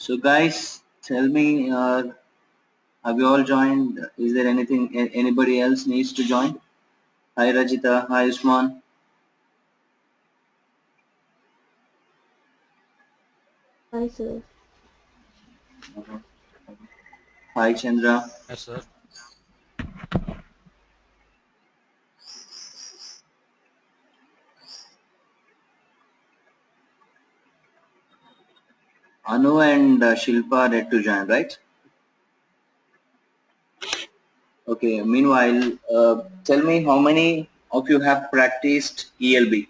So guys, tell me, have you all joined? Is there anything anybody else needs to join? Hi Rajita, hi Usman. Hi, sir. Hi Chandra. Yes, sir. Anu and Shilpa are yet to join, right? Okay, meanwhile, tell me how many of you have practiced ELB?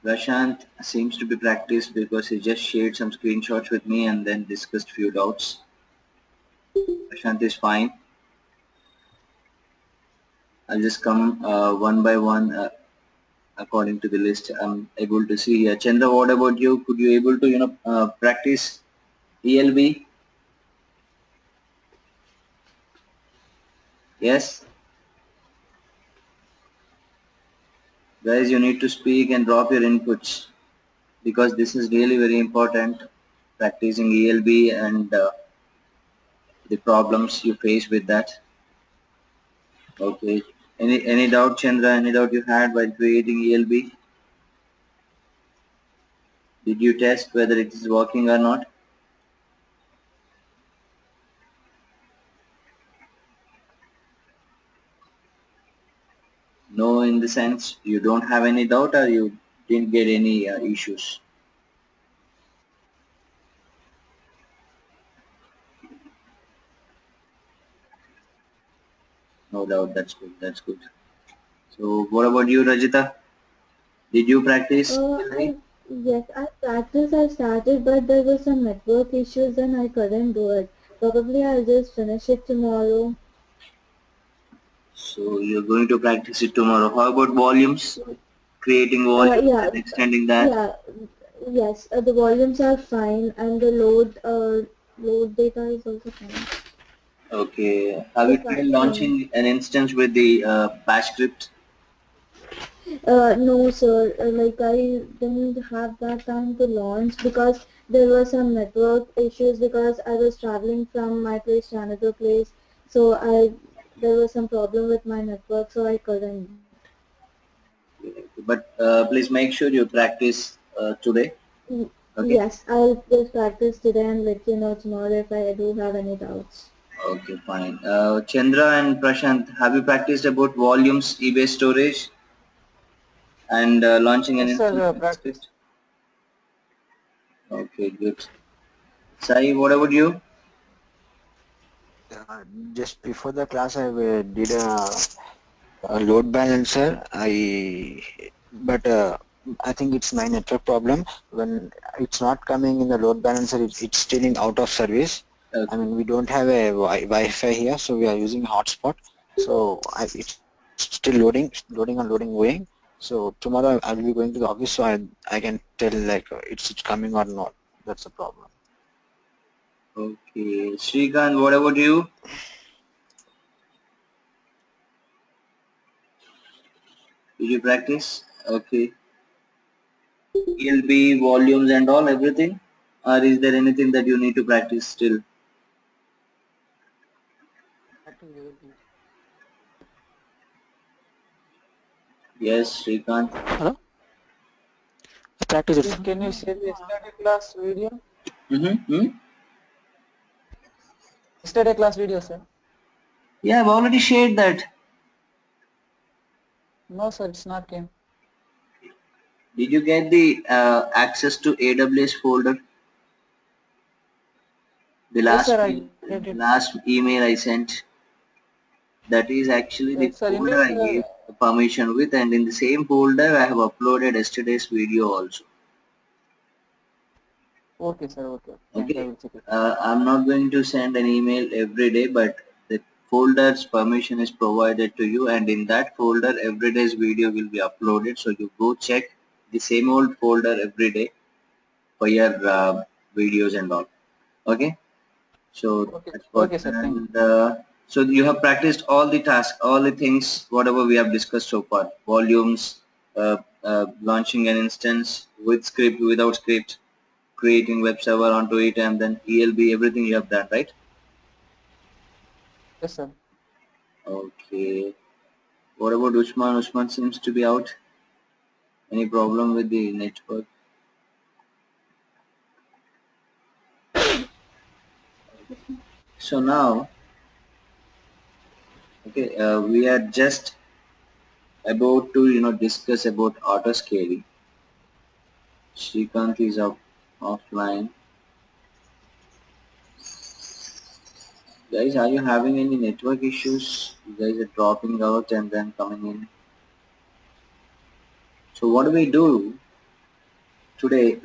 Prashant seems to be practiced because he just shared some screenshots with me and then discussed few doubts. Prashant is fine. I'll just come one by one according to the list I'm able to see here. Chandra, what about you? Could you able to practice ELB? Yes, guys, you need to speak and drop your inputs because this is really very important. Practicing ELB and the problems you face with that. Okay. Any doubt, Chandra? Any doubt you had while creating ELB? Did you test whether it is working or not? No, in the sense you don't have any doubt or you didn't get any issues. No doubt. That's good. That's good. So what about you, Rajita? Did you practice ELB? Yes, I started, but there were some network issues and I couldn't do it. Probably I'll just finish it tomorrow. So you're going to practice it tomorrow. How about volumes? Creating volumes Yeah, and extending that. yeah, yes, the volumes are fine and the load data is also fine. Okay. Have you It's tried fine. Yeah. launching an instance with the bash script? No, sir. Like I didn't have that time to launch because there were some network issues because I was traveling from my place to another place. So there was some problem with my network, so I couldn't. But please make sure you practice today. Okay. Yes, I'll just practice today and let you know tomorrow if I do have any doubts. Okay, fine. Chandra and Prashant, have you practiced about volumes, eBay storage, and launching an Yes, instance sir. with Practice. script? Okay, good. Sai, what about you? Uh, just before the class, I did a load balancer. But I think it's my network problem. When it's not coming in the load balancer, it's still in out of service. I Okay. mean, we don't have a Wi-Fi here, so we are using hotspot. So it's still loading and loading going. So tomorrow I'll be going to the office, so I can tell like it's coming or not. That's the problem. Okay. Srikanth, what about you? Did you practice? Okay. ELB, volumes and all, everything? Or is there anything that you need to practice still? Yes, Srikanth. Hello? Practice it. Can you share the yesterday class video? Mm-hmm. Yesterday class video, sir. Yeah, I've already shared that. No, sir. It's not came. Did you get the access to AWS folder? The Yes, last sir. I get it. last email I sent, that is actually the Yes, sir. In folder this. I gave permission with, and in the same folder I have uploaded yesterday's video also. Okay, sir. Okay. Thank you. I Okay. will check it. I'm not going to send an email every day, but the folder's permission is provided to you, and in that folder every day's video will be uploaded, so you go check the same old folder every day for your videos and all. Okay. So Okay. that's what, Okay, sir. Thank you. and so you have practiced all the tasks, all the things, whatever we have discussed so far, volumes, launching an instance, with script, without script, creating web server onto it, and then ELB, everything you have done, right? Yes, sir. Okay. What about Usman? Usman seems to be out. Any problem with the network? So now, okay, we are just about to discuss about auto scaling. Srikanth is up offline. Guys, are you having any network issues? You guys are dropping out and then coming in. So what do we do today?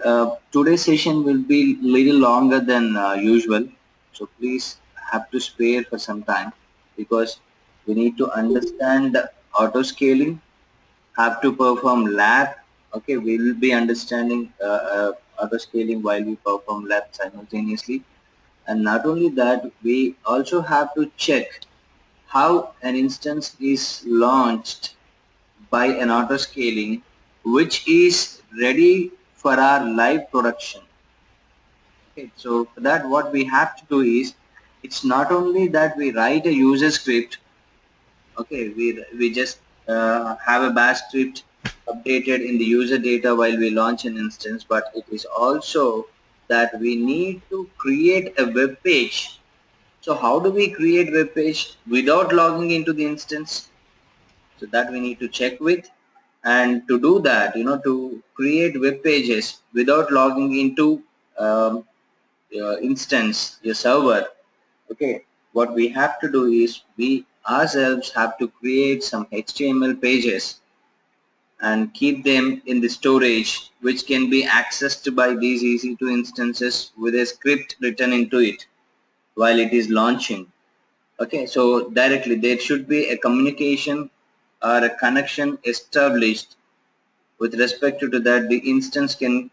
Today's session will be little longer than usual. So please have to spare for some time because we need to understand the auto scaling, have to perform lab. Okay, we will be understanding auto scaling while we perform lab simultaneously. And not only that, we also have to check how an instance is launched by an auto scaling which is ready for our live production. Okay, so for that what we have to do is, it's not only that we write a user script. Okay, we just have a bash script updated in the user data while we launch an instance, but it is also that we need to create a web page. So how do we create web page without logging into the instance? So that we need to check with, and to do that, to create web pages without logging into your instance, your server. Okay, what we have to do is we ourselves have to create some HTML pages and keep them in the storage, which can be accessed by these EC2 instances with a script written into it while it is launching. Okay, so directly there should be a communication or a connection established. With respect to that, the instance can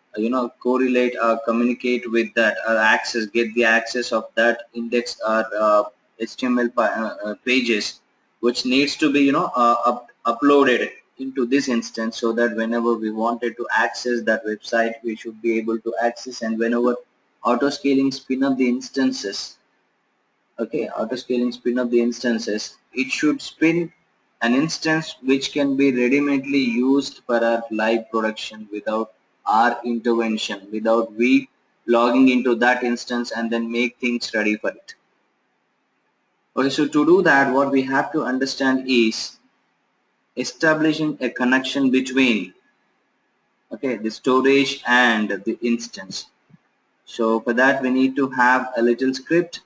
correlate or communicate with that, or access, get the access of that index or HTML pages, which needs to be uploaded into this instance, so that whenever we wanted to access that website, we should be able to access. And whenever auto scaling spin up the instances, okay, auto scaling spin up the instances, it should spin an instance which can be ready-madely used for our live production without our intervention, without we logging into that instance and then make things ready for it. Okay, so to do that, what we have to understand is establishing a connection between, okay, the storage and the instance. So for that we need to have a little script,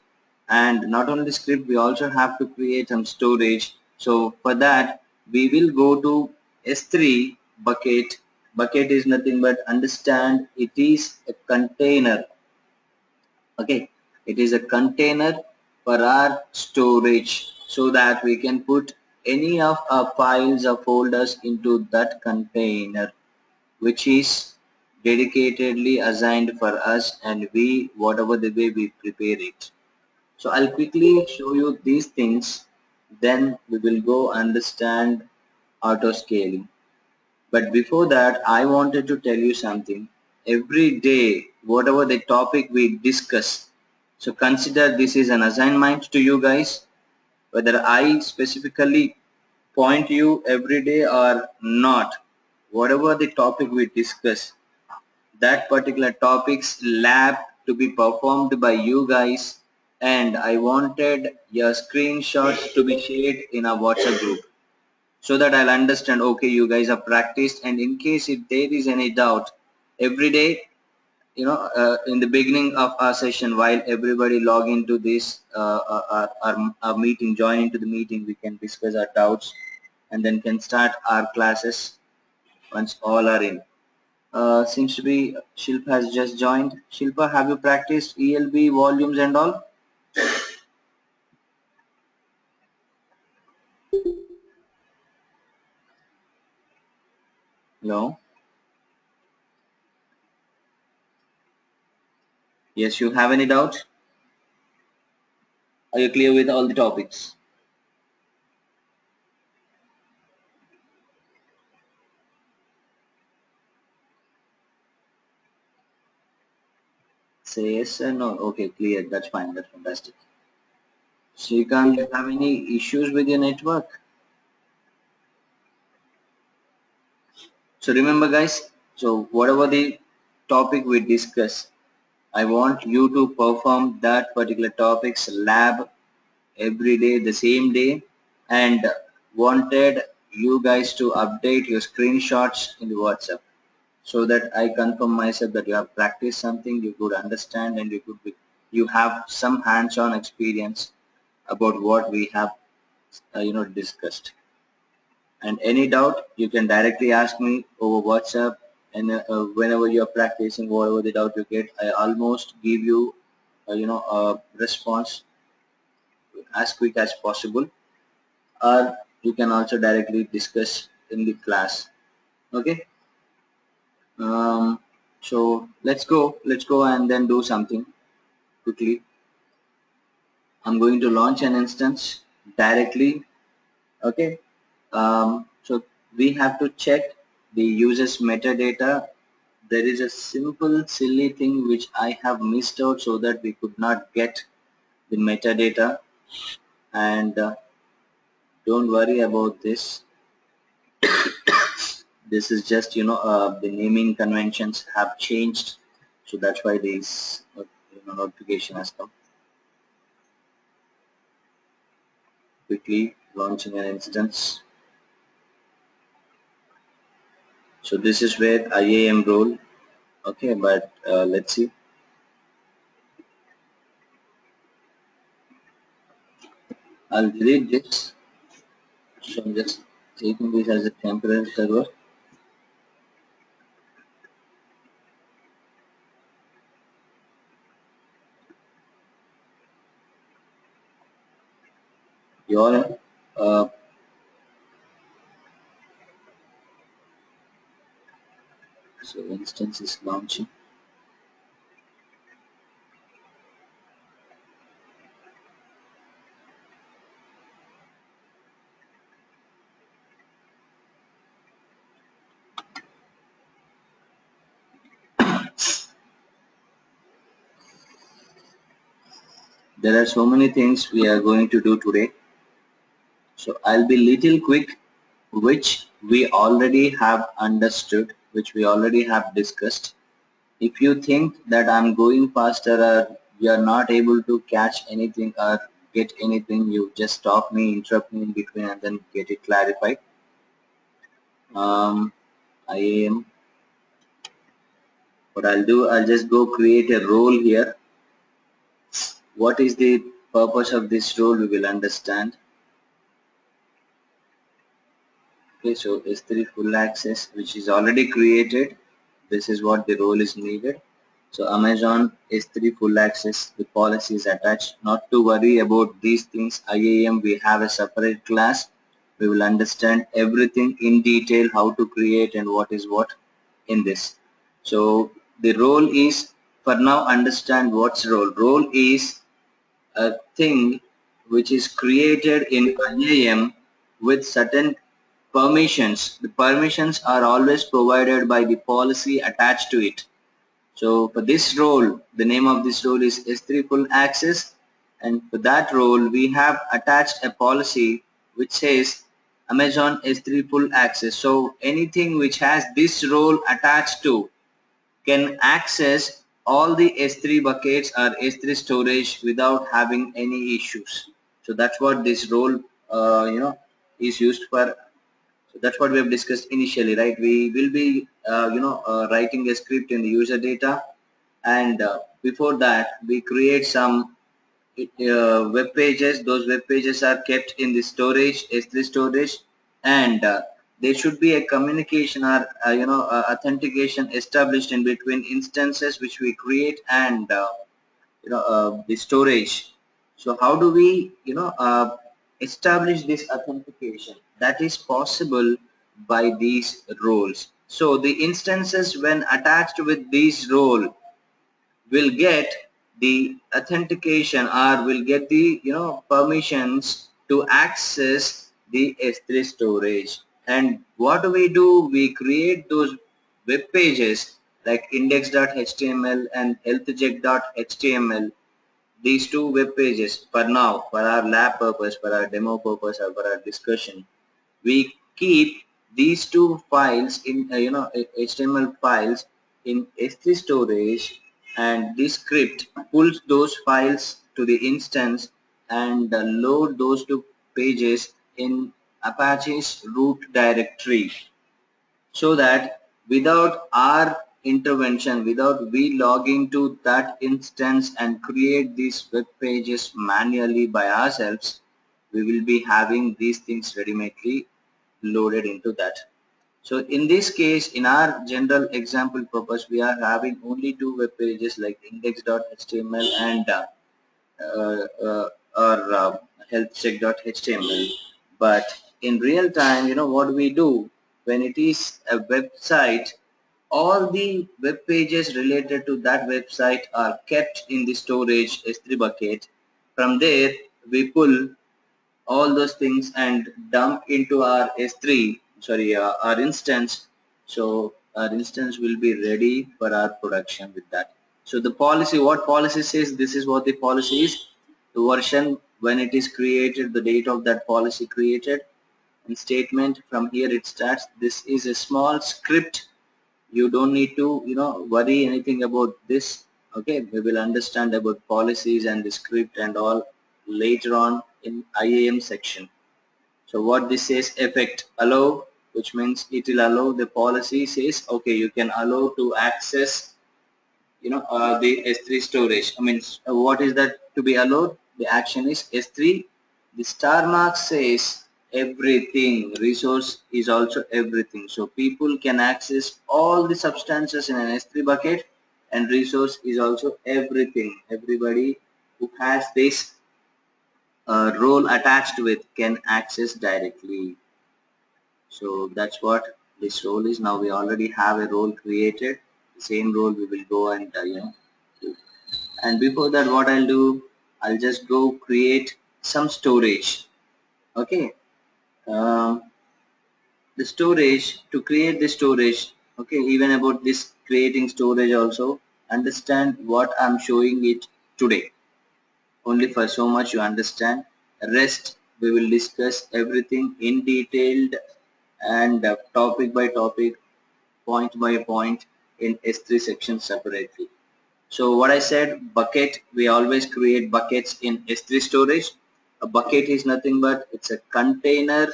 and not only script, we also have to create some storage. So for that we will go to S3 bucket. Bucket is nothing but, understand, it is a container. Okay, it is a container for our storage, so that we can put any of our files or folders into that container, which is dedicatedly assigned for us, and we, whatever the way we prepare it. So I'll quickly show you these things, then we will go understand auto scaling. But before that, I wanted to tell you something. Every day, whatever the topic we discuss, so consider this is an assignment to you guys, whether I specifically point you every day or not. Whatever the topic we discuss, that particular topic's lab to be performed by you guys, and I wanted your screenshots to be shared in our WhatsApp group, so that I'll understand, okay, you guys have practiced. And in case if there is any doubt, every day, in the beginning of our session, while everybody log into this our meeting, join into the meeting, we can discuss our doubts and then can start our classes once all are in. Seems to be Shilpa has just joined. Shilpa, have you practiced ELB volumes and all? No. Yes, you have any doubts? Are you clear with all the topics? Say yes or no. Okay, clear. That's fine. That's fantastic. Srikanth, you have any issues with your network? So remember guys, so whatever the topic we discuss, I want you to perform that particular topic's lab every day, the same day, and wanted you guys to update your screenshots in the WhatsApp so that I confirm myself that you have practiced something, you could understand, and you have some hands-on experience about what we have discussed. And any doubt, you can directly ask me over WhatsApp. And whenever you are practicing, whatever the doubt you get, I almost give you, a response as quick as possible. Or you can also directly discuss in the class. Okay. Um, so let's go and then do something quickly. I'm going to launch an instance directly. Okay. So we have to check the user's metadata. There is a simple silly thing which I have missed out so that we could not get the metadata, and don't worry about this. This is just the naming conventions have changed, so that's why this notification has come. Quickly launching an instance. So this is where IAMrole. Okay, but let's see. I'll delete this. So I'm just taking this as a temporary server. Your so instance is launching. There are so many things we are going to do today. So I'll be little quick, which we already have understood, which we already have discussed. If you think that I'm going faster or you are not able to catch anything or get anything, you just stop me, interrupt me in between, and then get it clarified. I am. What I'll do, I'll just go create a role here. What is the purpose of this role, we will understand. Okay, so S3 full access, which is already created. This is what the role is needed. So Amazon S3 full access, the policy is attached. Not to worry about these things. IAM, we have a separate class. We will understand everything in detail, how to create and what is what in this. So the role is, for now, understand what's role. Role is a thing which is created in IAM with certain permissions. The permissions are always provided by the policy attached to it. So for this role, the name of this role is S3 full access, and for that role we have attached a policy which says Amazon S3 full access. So anything which has this role attached to can access all the S3 buckets or S3 storage without having any issues. So that's what this role is used for. So that's what we have discussed initially, right? We will be writing a script in the user data, and before that we create some web pages. Those web pages are kept in the storage, S3 storage, and there should be a communication or authentication established in between instances which we create and the storage. So how do we establish this authentication? That is possible by these roles. So the instances when attached with these role will get the authentication or will get the permissions to access the S3 storage. And what do? We create those web pages like index.html and healthcheck.html. These two web pages for now, for our lab purpose, for our demo purpose, or for our discussion, we keep these two files in HTML files in S3 storage, and this script pulls those files to the instance and load those two pages in Apache's root directory, so that without our intervention, without we logging to that instance and create these web pages manually by ourselves, we will be having these things ready-madely loaded into that. So in this case, in our general example purpose, we are having only two web pages like index.html and or healthcheck.html. But in real time, what we do when it is a website, all the web pages related to that website are kept in the storage S3 bucket. From there, we pull all those things and dump into our S3, sorry, our instance. So our instance will be ready for our production with that. So the policy, what policy says, this is what the policy is. The version when it is created, the date of that policy created, and statement from here it starts. This is a small script. You don't need to worry anything about this. Okay, we will understand about policies and the script and all later on in IAM section. So what this says, effect allow, which means it will allow, the policy says okay, you can allow to access the S3 storage. I mean, what is that to be allowed? The action is S3. The star mark says everything. Resource is also everything. So people can access all the substances in an S3 bucket, and resource is also everything. Everybody who has this role attached with can access directly. So that's what this role is. Now we already have a role created. The same role we will go and do. And before that, what I'll do, I'll just go create some storage. Okay. Um, the storage, to create the storage, okay, even about this creating storage also, understand what I'm showing it today. Only for so much you understand. Rest we will discuss everything in detailed and topic by topic, point by point in S3 section separately. So what I said, bucket, we always create buckets in S3 storage. A bucket is nothing but it's a container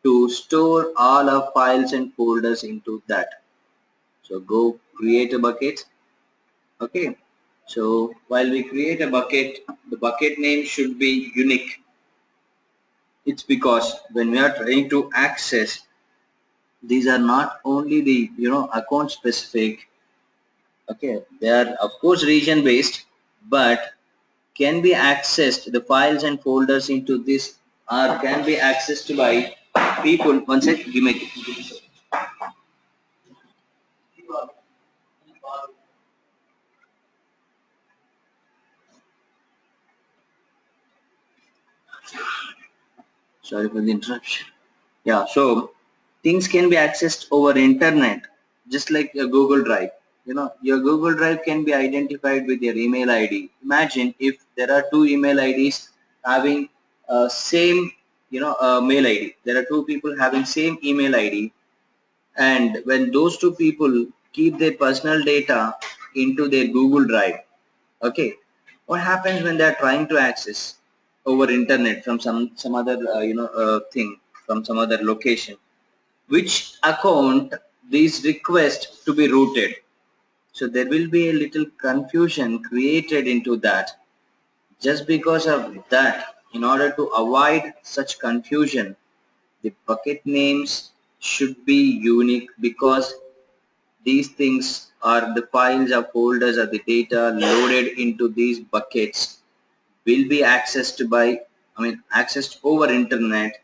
to store all our files and folders into that. So go create a bucket. Okay. So while we create a bucket, the bucket name should be unique. It's because when we are trying to access, these are not only the account specific. Okay, they are of course region based, but can be accessed, the files and folders into this are can be accessed by people. One sec, give me. Sorry for the interruption. Yeah, so things can be accessed over internet, just like your Google Drive. Your Google Drive can be identified with your email ID. Imagine if there are two email IDs having same, mail ID. There are two people having same email ID, and when those two people keep their personal data into their Google Drive, okay, what happens when they are trying to access over internet from some other thing, from some other location, which account these request to be routed? So there will be a little confusion created into that. Just because of that, in order to avoid such confusion, the bucket names should be unique, because these things are the files or folders or the data loaded into these buckets will be accessed by, accessed over internet.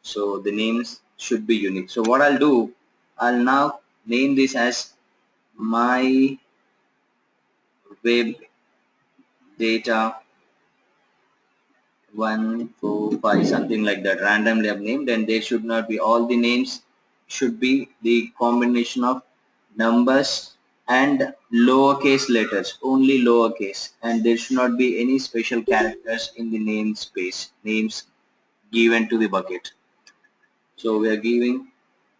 So the names should be unique. So what I'll do, I'll now name this as my web data 145, something like that, randomly I've named, and there should not be, all the names should be the combination of numbers and lowercase letters, only lowercase, and there should not be any special characters in the namespace, names given to the bucket. So we are giving,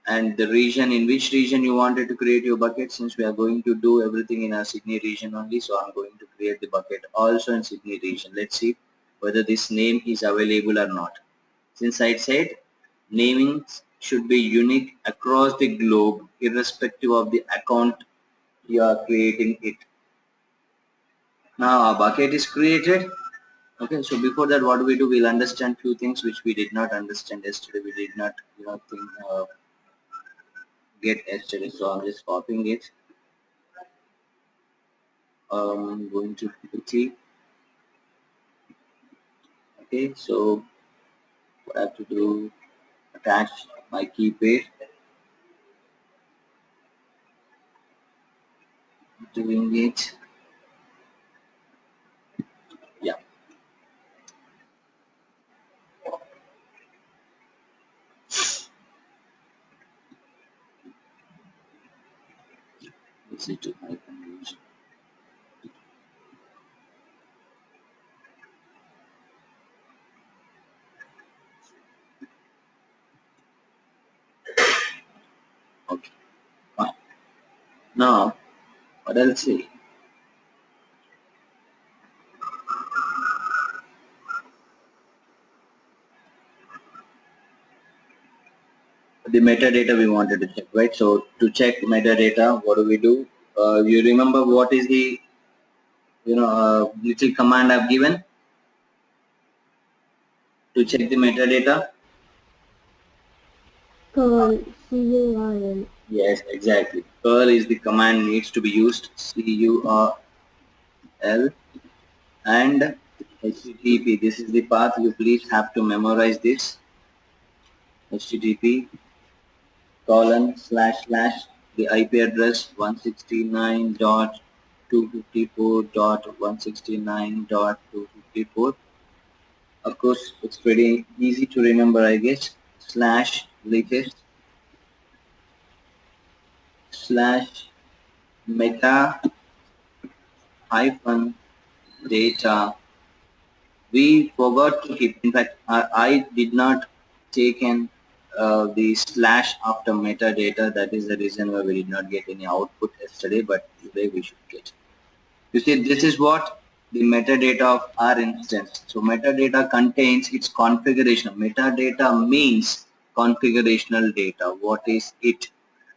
and the region, in which region you wanted to create your bucket. Since we are going to do everything in our Sydney region only, so I'm going to create the bucket also in Sydney region. Let's see whether this name is available or not. Since I said naming should be unique across the globe irrespective of the account you are creating it. Now our bucket is created. Okay, so before that, what do we do? We'll understand few things which we did not understand yesterday. We did not, get yesterday. So I'm just copying it. Going to quickly. Okay, so what I have to do? Attach my key pair. Doing it. Yeah. EC29 IAMrole. Okay. Fine. Now, what I'll say. The metadata we wanted to check, right? So to check metadata, what do we do? You remember what is the little command I've given to check the metadata? Curl, CURL. Yes, exactly. Curl is the command needs to be used. CURL and HTTP. This is the path. You please have to memorize this. HTTP colon slash slash the IP address 169.254.169.254. Of course, it's pretty easy to remember, I guess. Slash latest slash meta hyphen data. We forgot to keep. In fact, I did not take in the slash after metadata. That is the reason why we did not get any output yesterday, but today we should get. You see, this is what the metadata of our instance. So metadata contains its configuration. Metadata means configurational data. What is it?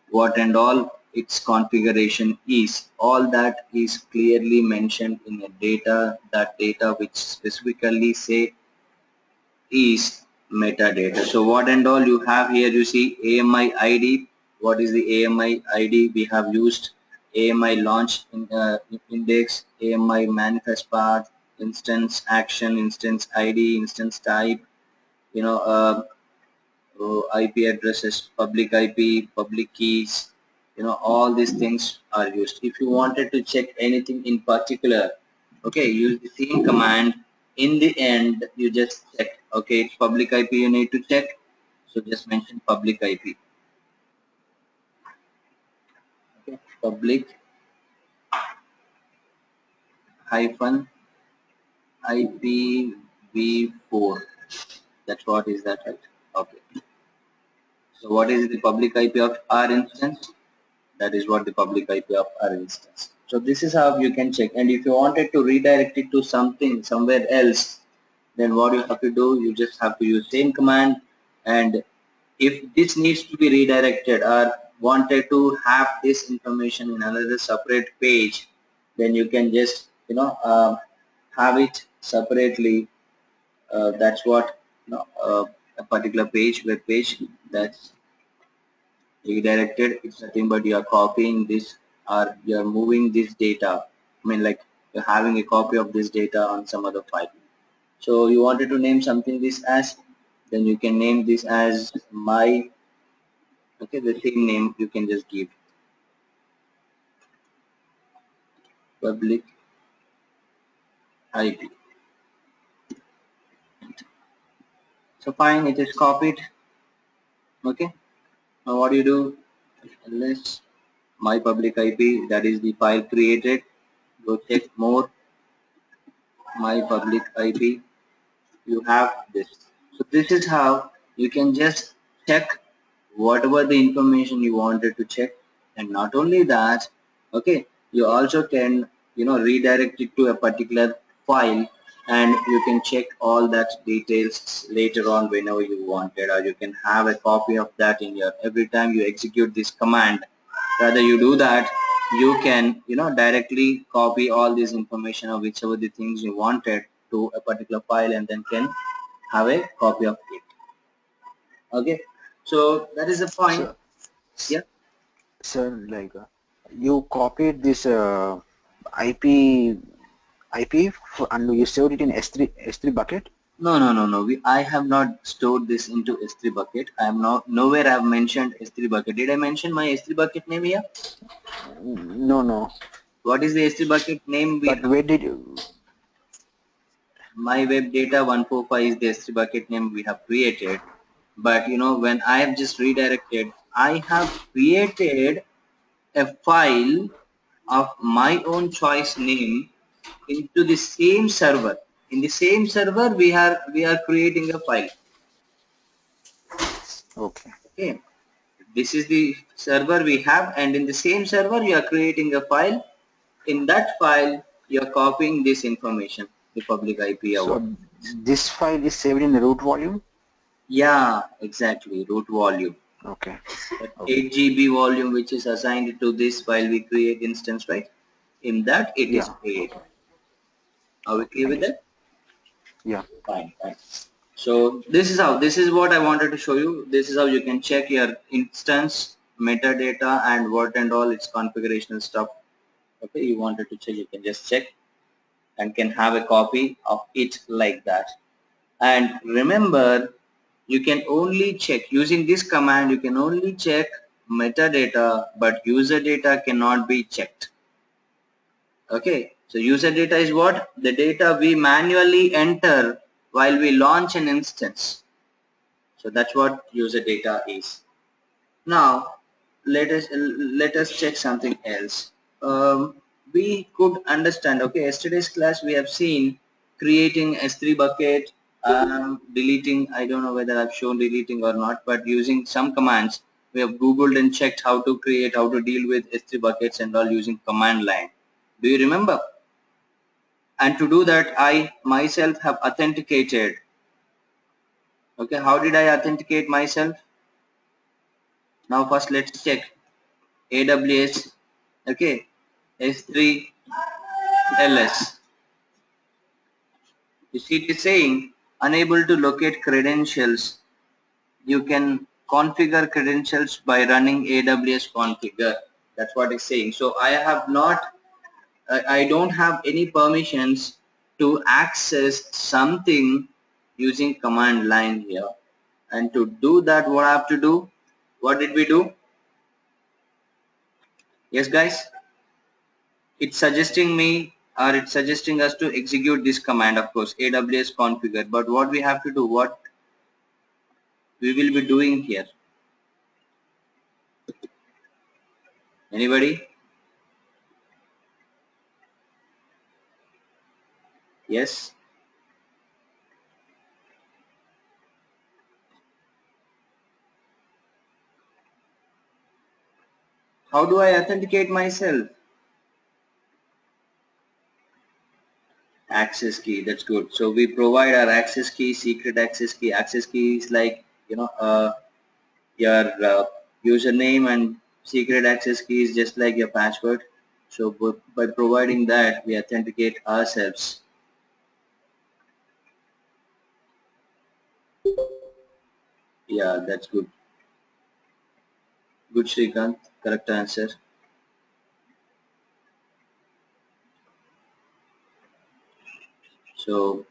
What and all its configuration is. All that is clearly mentioned in the data. That data which specifically say is metadata. So what and all you have here, you see AMI ID. What is the AMI ID? We have used AMI launch index, AMI manifest path, instance action, instance ID, instance type, you know, IP addresses, public IP, public keys, all these things are used. If you wanted to check anything in particular, okay, use the same command. In the end, you just check, okay, it's public IP you need to check. So just mention public IP. Okay, public hyphen IPv4. That's what is that, right? Okay. So what is the public IP of our instance? That is what the public IP of our instance. So this is how you can check. And if you wanted to redirect it to something somewhere else, then what you have to do, you just have to use same command. And if this needs to be redirected or wanted to have this information in another separate page, then you can just have it separately. That's what a particular page, web page, that's redirected. It's nothing but you are copying this or you are moving this data. I mean, like, you're having a copy of this data on some other file. So you wanted to name something this as, then you can name this as my, okay, the same name you can just give public IP. So fine, it is copied. Okay, now what do you do? Ls my public IP, that is the file created. Go check more, my public IP, you have this. So this is how you can just check whatever the information you wanted to check. And not only that, okay, you also can, redirect it to a particular file, and you can check all that details later on whenever you wanted, or you can have a copy of that in your, every time you execute this command, rather you do that, you can, directly copy all this information or whichever the things you wanted to a particular file, and then can have a copy of it. Okay, so that is the point. So, Yeah. so like you copied this IP and you saved it in S3 bucket. No, no, no, no. I have not stored this into S3 bucket. I am not, nowhere I have mentioned S3 bucket. Did I mention my S3 bucket name here? No, no. What is the S3 bucket name we But have? where did you? My web data 145 is the S3 bucket name we have created. But when I have just redirected, I have created a file of my own choice name into the same server. In the same server, we are creating a file. Okay. Okay, this is the server we have, and in the same server you are creating a file. In that file, you are copying this information, the public IP or what. So this file is saved in the root volume. Yeah, exactly, root volume. Okay. That Okay. 8 GB volume which is assigned to this file we create instance, right? In that it is Yeah. created. Okay. Are we Okay. clear Thank with you, sir. that? Yeah. Fine, fine. So this is what I wanted to show you. This is how you can check your instance metadata and what and all its configurational stuff. Okay, you wanted to check, you can just check and can have a copy of it like that. And remember, you can only check using this command, you can only check metadata, but user data cannot be checked. Okay, so user data is what? The data we manually enter while we launch an instance. So that's what user data is. Now let us check something else. We could understand. Okay, yesterday's class we have seen creating S3 bucket, deleting. I don't know whether I've shown deleting or not, but using some commands we have googled and checked how to create, how to deal with S3 buckets and all using command line. Do you remember? And to do that, I myself have authenticated. Okay, how did I authenticate myself? Now first let's check AWS. Okay, S3 LS. You see it is saying unable to locate credentials. You can configure credentials by running AWS configure. That's what it's saying. So I have not, I don't have any permissions to access something using command line here. And to do that, what I have to do? What did we do? Yes, guys? It's suggesting me, or it's suggesting us to execute this command, of course, AWS configure. But what we have to do, what we will be doing here? Anybody? Yes? How do I authenticate myself? Access key, that's good. So we provide our access key, secret access key. Access key is like, your username, and secret access key is just like your password. So by providing that, we authenticate ourselves. Yeah, that's good. Good, Shrikant. Correct answer. So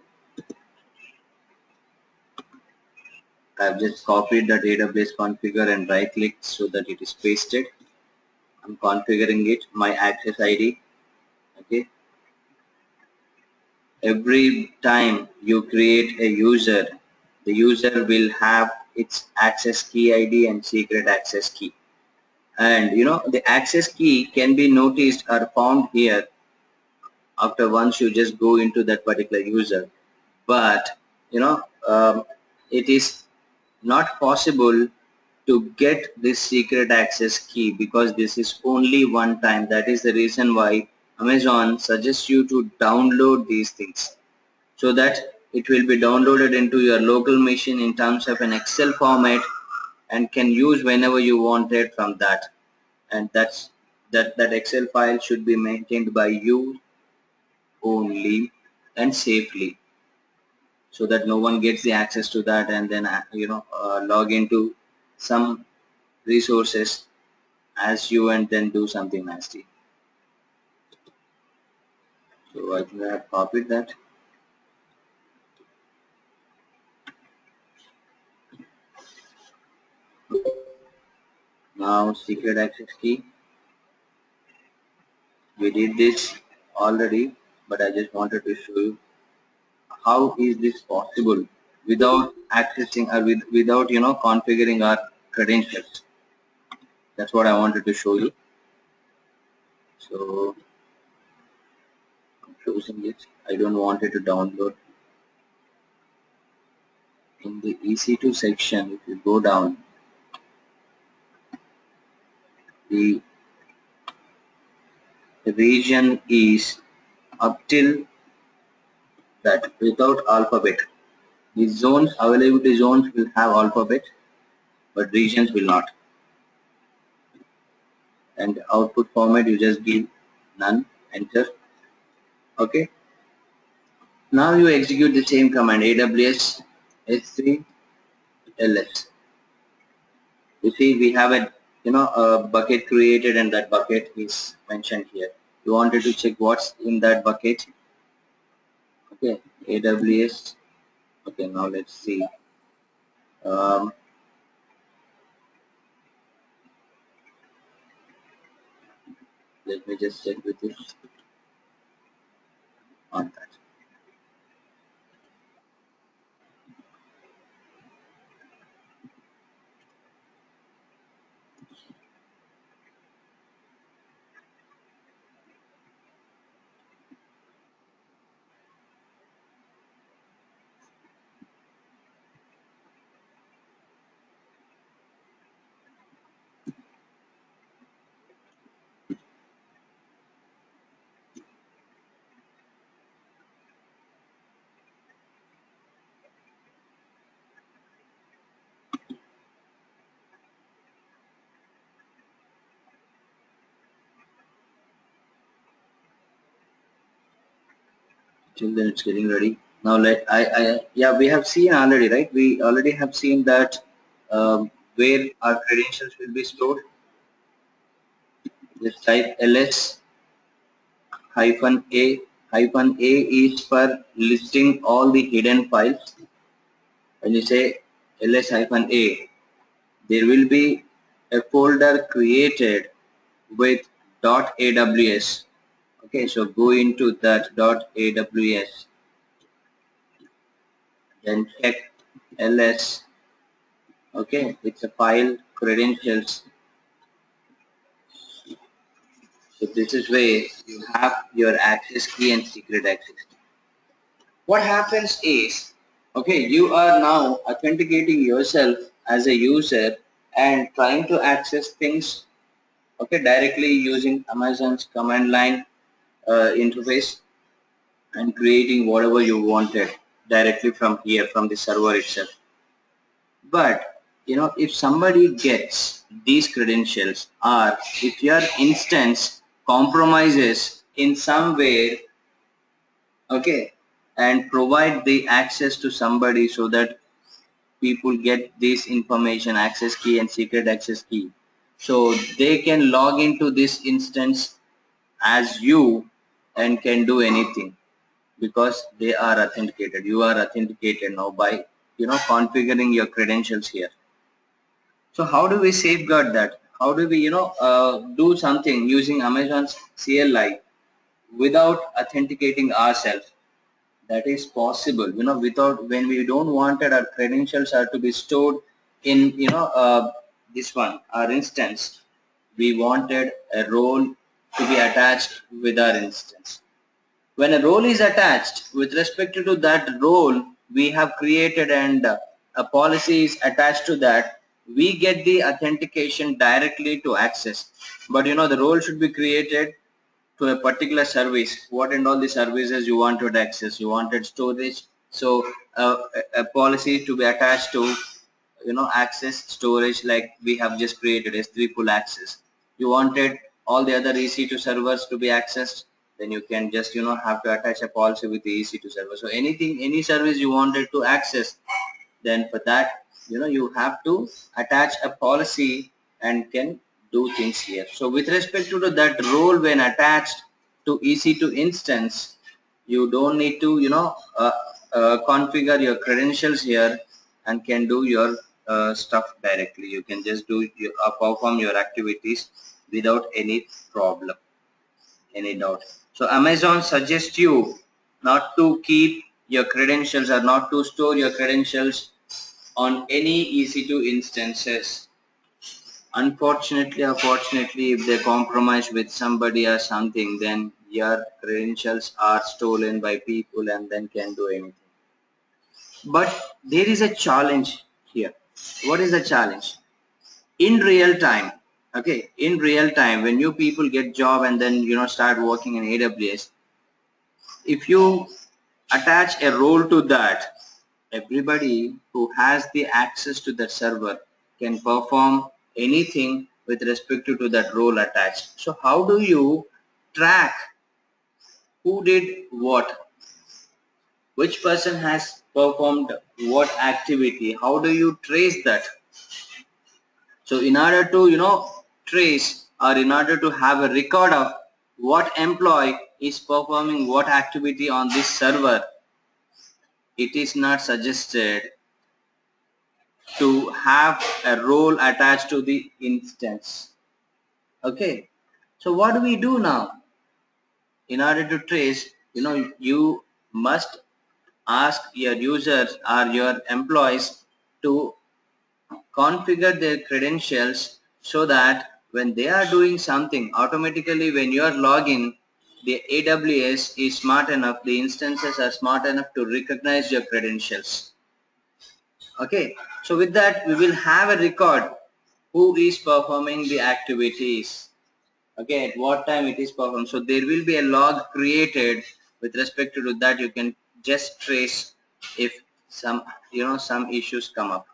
I've just copied that AWS configure and right clicked so that it is pasted. I'm configuring it, my access ID. Okay. Every time you create a user, the user will have its access key ID and secret access key. And the access key can be noticed or found here after once you just go into that particular user. But you know um, it is not possible to get this secret access key because this is only one time. That is the reason why Amazon suggests you to download these things, so that it will be downloaded into your local machine in terms of an Excel format and can use whenever you want it from that. And that Excel file should be maintained by you only and safely, so that no one gets the access to that and then log into some resources as you and then do something nasty. So I think I have copied that. Now secret access key. We did this already, but I just wanted to show you how is this possible without accessing or without configuring our credentials. That's what I wanted to show you. So I'm closing it. I don't want it to download. In the EC2 section, if you go down, the region is up till that without alphabet. The zones, availability zones will have alphabet, but regions will not. And output format, you just give none, enter. Okay. Now you execute the same command, AWS S3 ls. You see, we have a bucket created, and that bucket is mentioned here. You wanted to check what's in that bucket. Okay, AWS. Okay, now let's see. Um, Let me just check with you on that. Till then, it's getting ready. Now yeah, we have seen already, right? We already have seen that where our credentials will be stored. Just type ls hyphen a. Hyphen a is for listing all the hidden files. When you say ls hyphen a, there will be a folder created with .aws. Okay, so go into that .aws, then check ls. Okay, it's a file credentials. So this is where you have your access key and secret access key. What happens is, okay, you are now authenticating yourself as a user and trying to access things, okay, directly using Amazon's command line interface and creating whatever you wanted directly from here, from the server itself. But if somebody gets these credentials, or if your instance compromises in some way, okay, and provide the access to somebody so that people get this information, access key and secret access key, so they can log into this instance as you and can do anything because they are authenticated. You are authenticated now by configuring your credentials here. So how do we safeguard that? How do we do something using Amazon's CLI without authenticating ourselves? That is possible, without, when we don't wanted our credentials are to be stored in this one, our instance, we wanted a role to be attached with our instance. When a role is attached, with respect to that role we have created and a policy is attached to that, we get the authentication directly to access. But the role should be created to a particular service. What and all the services you wanted access? You wanted storage. So a policy to be attached to access storage, like we have just created S3 full access. You wanted all the other EC2 servers to be accessed, then you can just have to attach a policy with the EC2 server. So any service you wanted to access, then for that you have to attach a policy and can do things here. So with respect to that role, when attached to EC2 instance, you don't need to configure your credentials here and can do your stuff directly. You can just do perform your activities without any problem, any doubt. So Amazon suggests you not to keep your credentials or not to store your credentials on any EC2 instances. Unfortunately or fortunately, if they compromise with somebody or something, then your credentials are stolen by people and then can do anything. But there is a challenge here. What is the challenge? In real time, okay, in real time, when you people get job and then start working in AWS, if you attach a role to that, everybody who has the access to that server can perform anything with respect to that role attached. So how do you track who did what, which person has performed what activity? How do you trace that? So in order to trace, or in order to have a record of what employee is performing what activity on this server, it is not suggested to have a role attached to the instance. Okay, so what do we do now? In order to trace, you must ask your users or your employees to configure their credentials so that when they are doing something, automatically when you are logging, the AWS is smart enough, the instances are smart enough to recognize your credentials. Okay, so with that we will have a record who is performing the activities, okay, at what time it is performed. So there will be a log created with respect to that. You can just trace if some issues come up.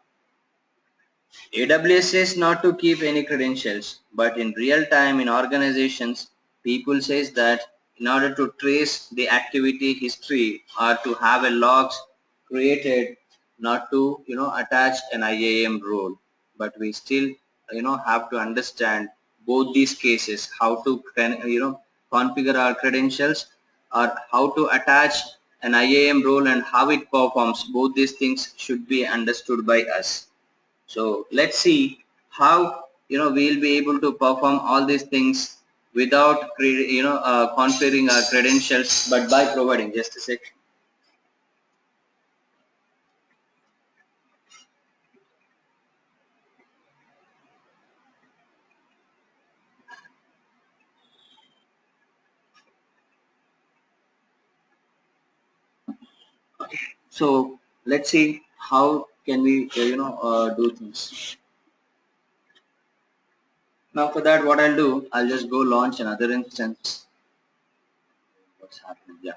AWS says not to keep any credentials, but in real time in organizations, people says that in order to trace the activity history or to have a logs created, not to attach an IAM role, but we still have to understand both these cases, how to configure our credentials or how to attach an IAM role and how it performs. Both these things should be understood by us. So let's see how we'll be able to perform all these things without configuring our credentials, but by providing, just a sec. So let's see how can we do things. Now for that, what I'll do, I'll just go launch another instance. What's happening? Yeah.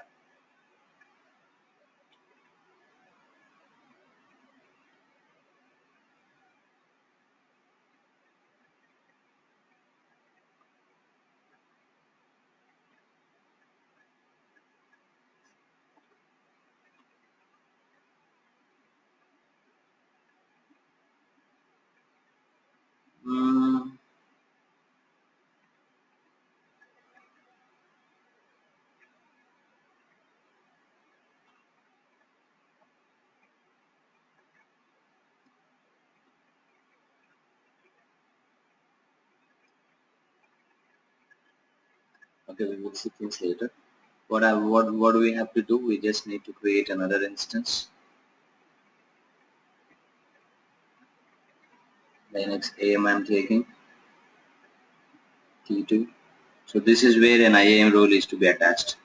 Mm, okay, we will see things later. What do we have to do? We just need to create another instance. Linux AM I'm taking. T2. So this is where an IAMrole is to be attached.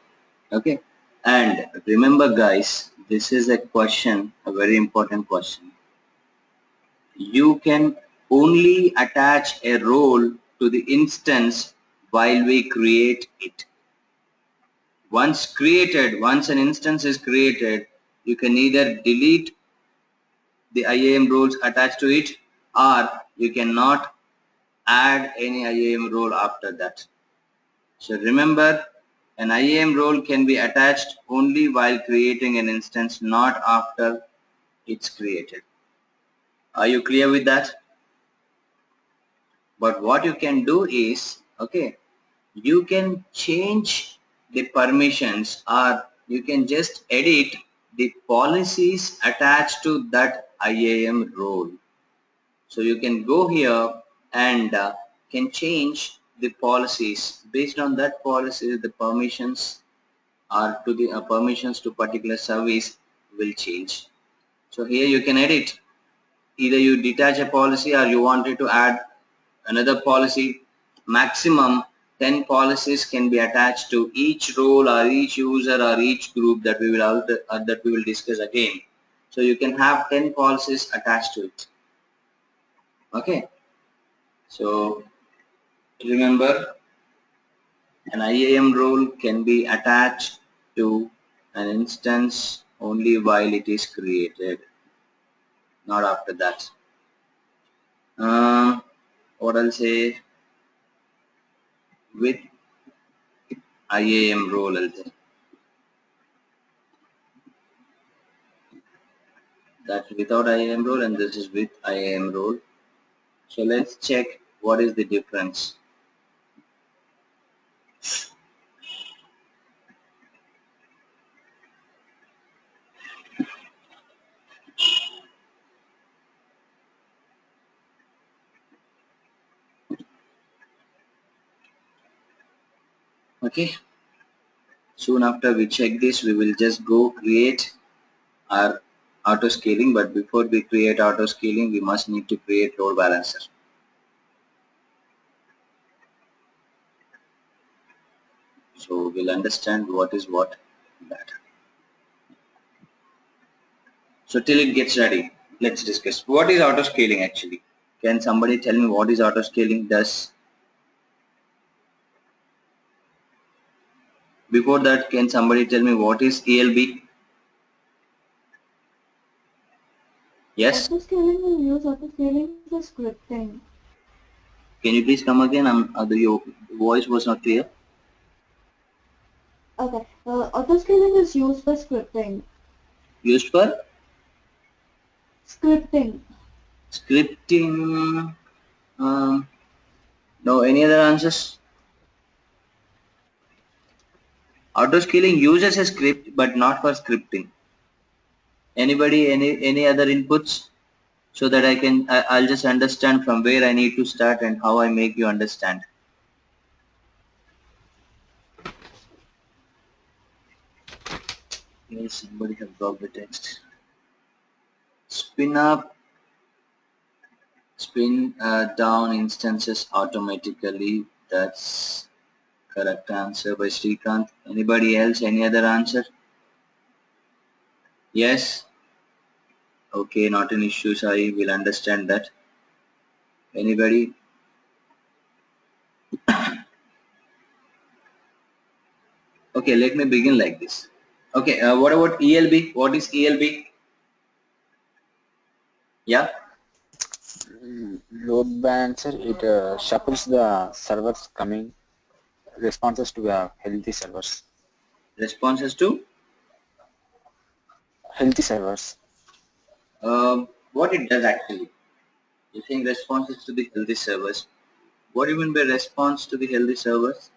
Okay. And remember guys, this is a question, a very important question. You can only attach a role to the instance while we create it. Once an instance is created, you can either delete the IAM roles attached to it, or you cannot add any IAM role after that. So remember, an IAM role can be attached only while creating an instance, not after it's created. Are you clear with that? But what you can do is, okay, you can change the permissions, or you can just edit the policies attached to that IAM role. So you can go here and can change the policies. Based on that policy, the permissions are to the permissions to particular service will change. So here you can edit. Either you detach a policy or you wanted to add another policy. Maximum 10 policies can be attached to each role or each user or each group that we will discuss again. So you can have 10 policies attached to it. Okay. So remember, an IAM role can be attached to an instance only while it is created, not after that. What I'll say with IAM role, I'll say that without IAM role, and this is with IAM role. So let's check what is the difference. Okay. Soon after we check this, we will just go create our auto scaling. But before we create auto scaling, we must need to create load balancer. So we'll understand what is what that. So till it gets ready, let's discuss what is auto scaling actually. Can somebody tell me what is auto scaling does? Before that, can somebody tell me what is ELB? Yes. Autoscaling will use autoscaling for scripting. Can you please come again? Your voice was not clear. Okay. Autoscaling is used for scripting. Used for Scripting. scripting. No, any other answers? Auto scaling uses a script but not for scripting. Anybody, any other inputs? So that I'll just understand from where I need to start and how I make you understand. Yes, somebody have dropped the text. Spin up, spin down instances automatically. That's correct answer by Srikanth. Anybody else? Any other answer? Yes? Okay, not an issue, Sai. We'll understand that. Anybody? Okay, let me begin like this. Okay, what about ELB? What is ELB? Yeah? Load balancer, it shuffles the servers coming responses to healthy servers. Responses to? Healthy servers. What it does actually? You're saying responses to the healthy servers. What do you mean by response to the healthy servers?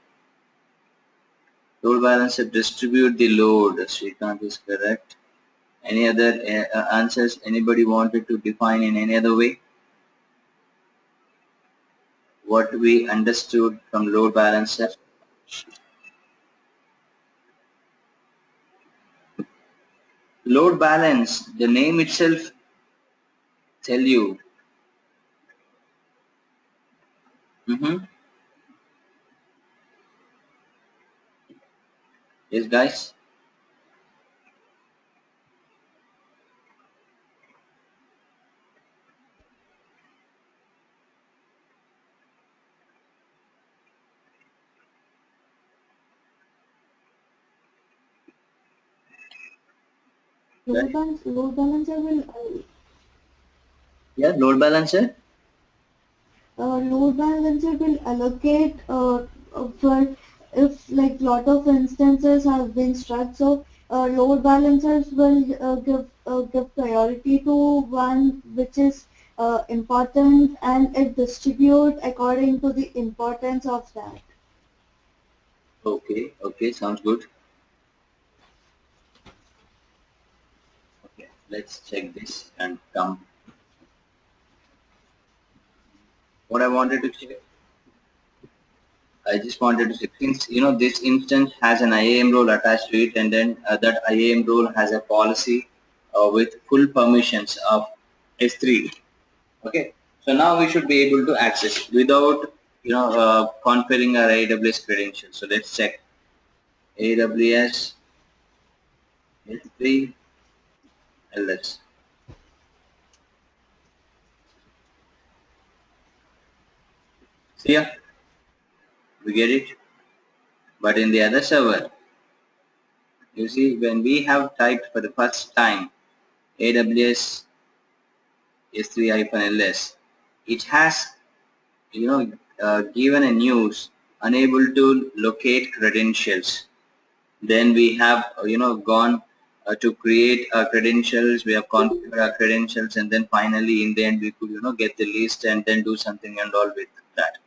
Load balancer distribute the load. Srikanth is correct. Any other answers? Anybody wanted to define in any other way? What we understood from load balancer? Load balance, the name itself tell you. Yes, guys. Load balancer will Yeah, load balancer. load balancer will allocate for if like lot of instances have been struck. So load balancers will give priority to one which is important, and it distribute according to the importance of that. Okay, okay, sounds good. Okay, let's check this and come. What I wanted to check, I just wanted to check, since this instance has an IAM role attached to it, and then that IAM role has a policy with full permissions of S3. Okay, so now we should be able to access without conferring our AWS credentials. So let's check AWS S3 LS. See ya, we get it. But in the other server, you see, when we have typed for the first time AWS S3-LS, it has given a news unable to locate credentials. Then we have gone to create our credentials. We have configured our credentials, and then finally in the end we could get the list and then do something and all with that.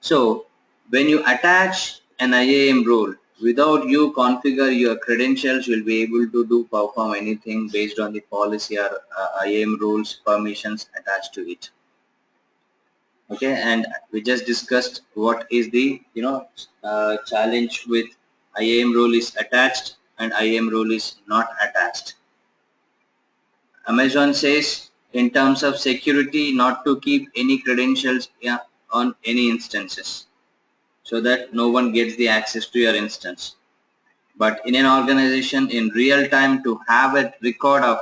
So when you attach an IAM role, without you configure your credentials, you'll be able to perform anything based on the policy or IAM rules permissions attached to it. Okay, and we just discussed what is the challenge with IAM role is attached and IAM role is not attached. Amazon says in terms of security not to keep any credentials on any instances, so that no one gets the access to your instance. But in an organization in real time, to have a record of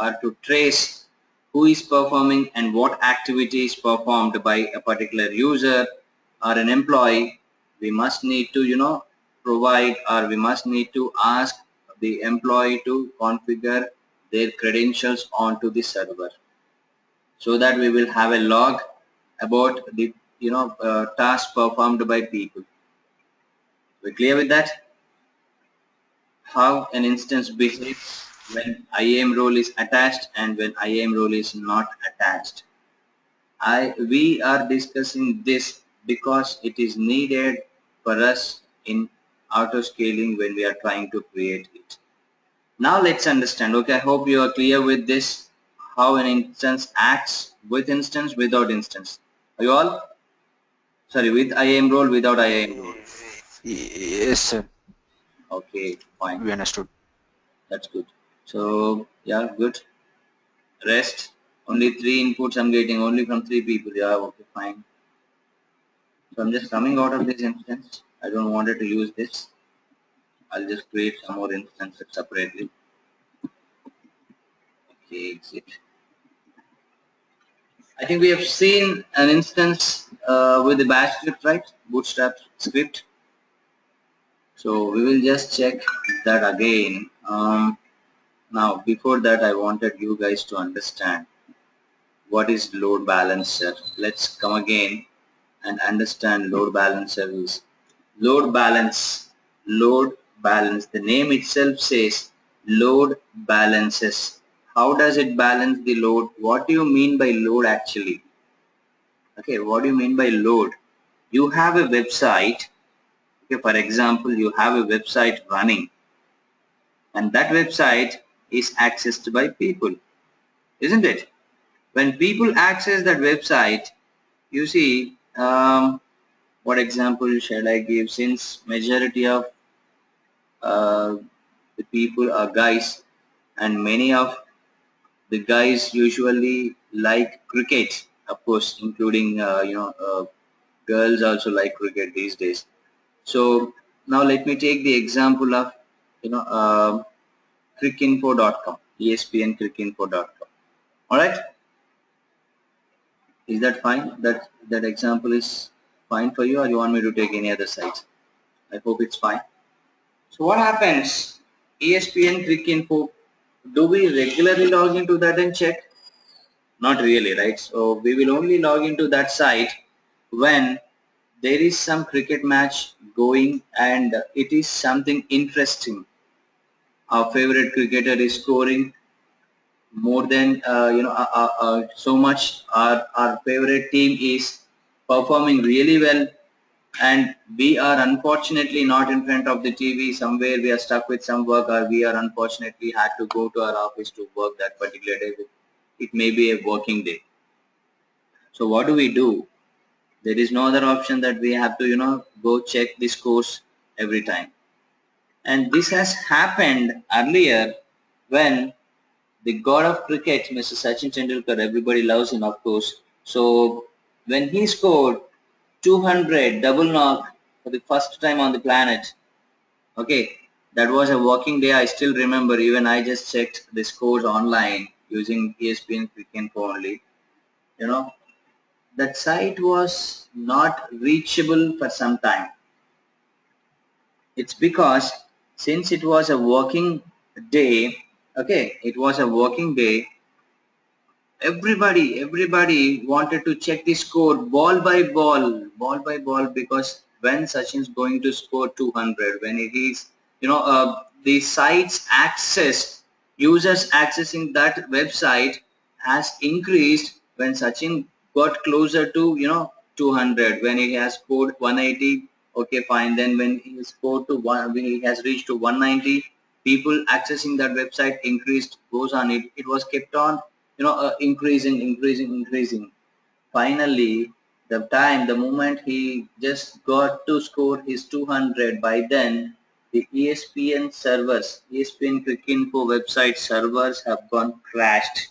or to trace who is performing and what activity is performed by a particular user or an employee, we must need to provide, or we must need to ask the employee to configure their credentials onto the server, so that we will have a log about the task performed by people. We clear with that? How an instance behaves when IAM role is attached and when IAM role is not attached. We are discussing this because it is needed for us in auto scaling when we are trying to create it. Now let's understand. Okay, I hope you are clear with this, how an instance acts with instance, without instance. Are you all? Sorry, with IAM role, without IAM role. Yes, sir. Okay, fine. We understood. That's good. So yeah, good. Rest. Only 3 inputs I'm getting, only from 3 people. Yeah, okay, fine. So I'm just coming out of this instance. I don't wanted to use this. I'll just create some more instances separately. Okay, exit. I think we have seen an instance with the bash script, right? Bootstrap script. So we will just check that again. Now, before that, I wanted you guys to understand what is load balancer. Let's come again and understand load balancer is. Load balance. Load balance. The name itself says load balances. How does it balance the load? What do you mean by load actually? Okay, what do you mean by load? You have a website. Okay, for example, you have a website running, and that website is accessed by people, isn't it? When people access that website, you see, what example shall I give? Since majority of uh, the people are guys, and many of the guys usually like cricket, of course, including girls also like cricket these days. So Now let me take the example of, you know, crickinfo.com, ESPN crickinfo.com. All right, is that fine? That example is fine for you, or you want me to take any other site? I hope it's fine. So what happens? ESPN crickinfo. Do we regularly log into that and check? Not really, right? So we will only log into that site when there is some cricket match going and it is something interesting. Our favorite cricketer is scoring more than so much. Our favorite team is performing really well, and we are unfortunately not in front of the TV. Somewhere we are stuck with some work, or we are unfortunately had to go to our office to work that particular day. It may be a working day. So what do we do? There is no other option that we have to, go check the scores every time. And this has happened earlier when the god of cricket, Mr. Sachin Tendulkar, everybody loves him, of course. So when he scored 200 double knock for the first time on the planet, okay, that was a working day. I still remember, even I just checked the scores online using ESPN Cricket only. You know, that site was not reachable for some time. It's because since it was a working day, okay, it was a working day, everybody wanted to check the score ball by ball, because when Sachin's going to score 200, when it is, the site's access, users accessing that website has increased when Sachin got closer to, 200. When he has scored 180, okay, fine. Then when he scored to when he has reached to 190, people accessing that website increased, goes on. It was kept on, increasing. Finally, the moment he just got to score his 200, by then the ESPN servers, ESPN Cricinfo website servers have gone crashed.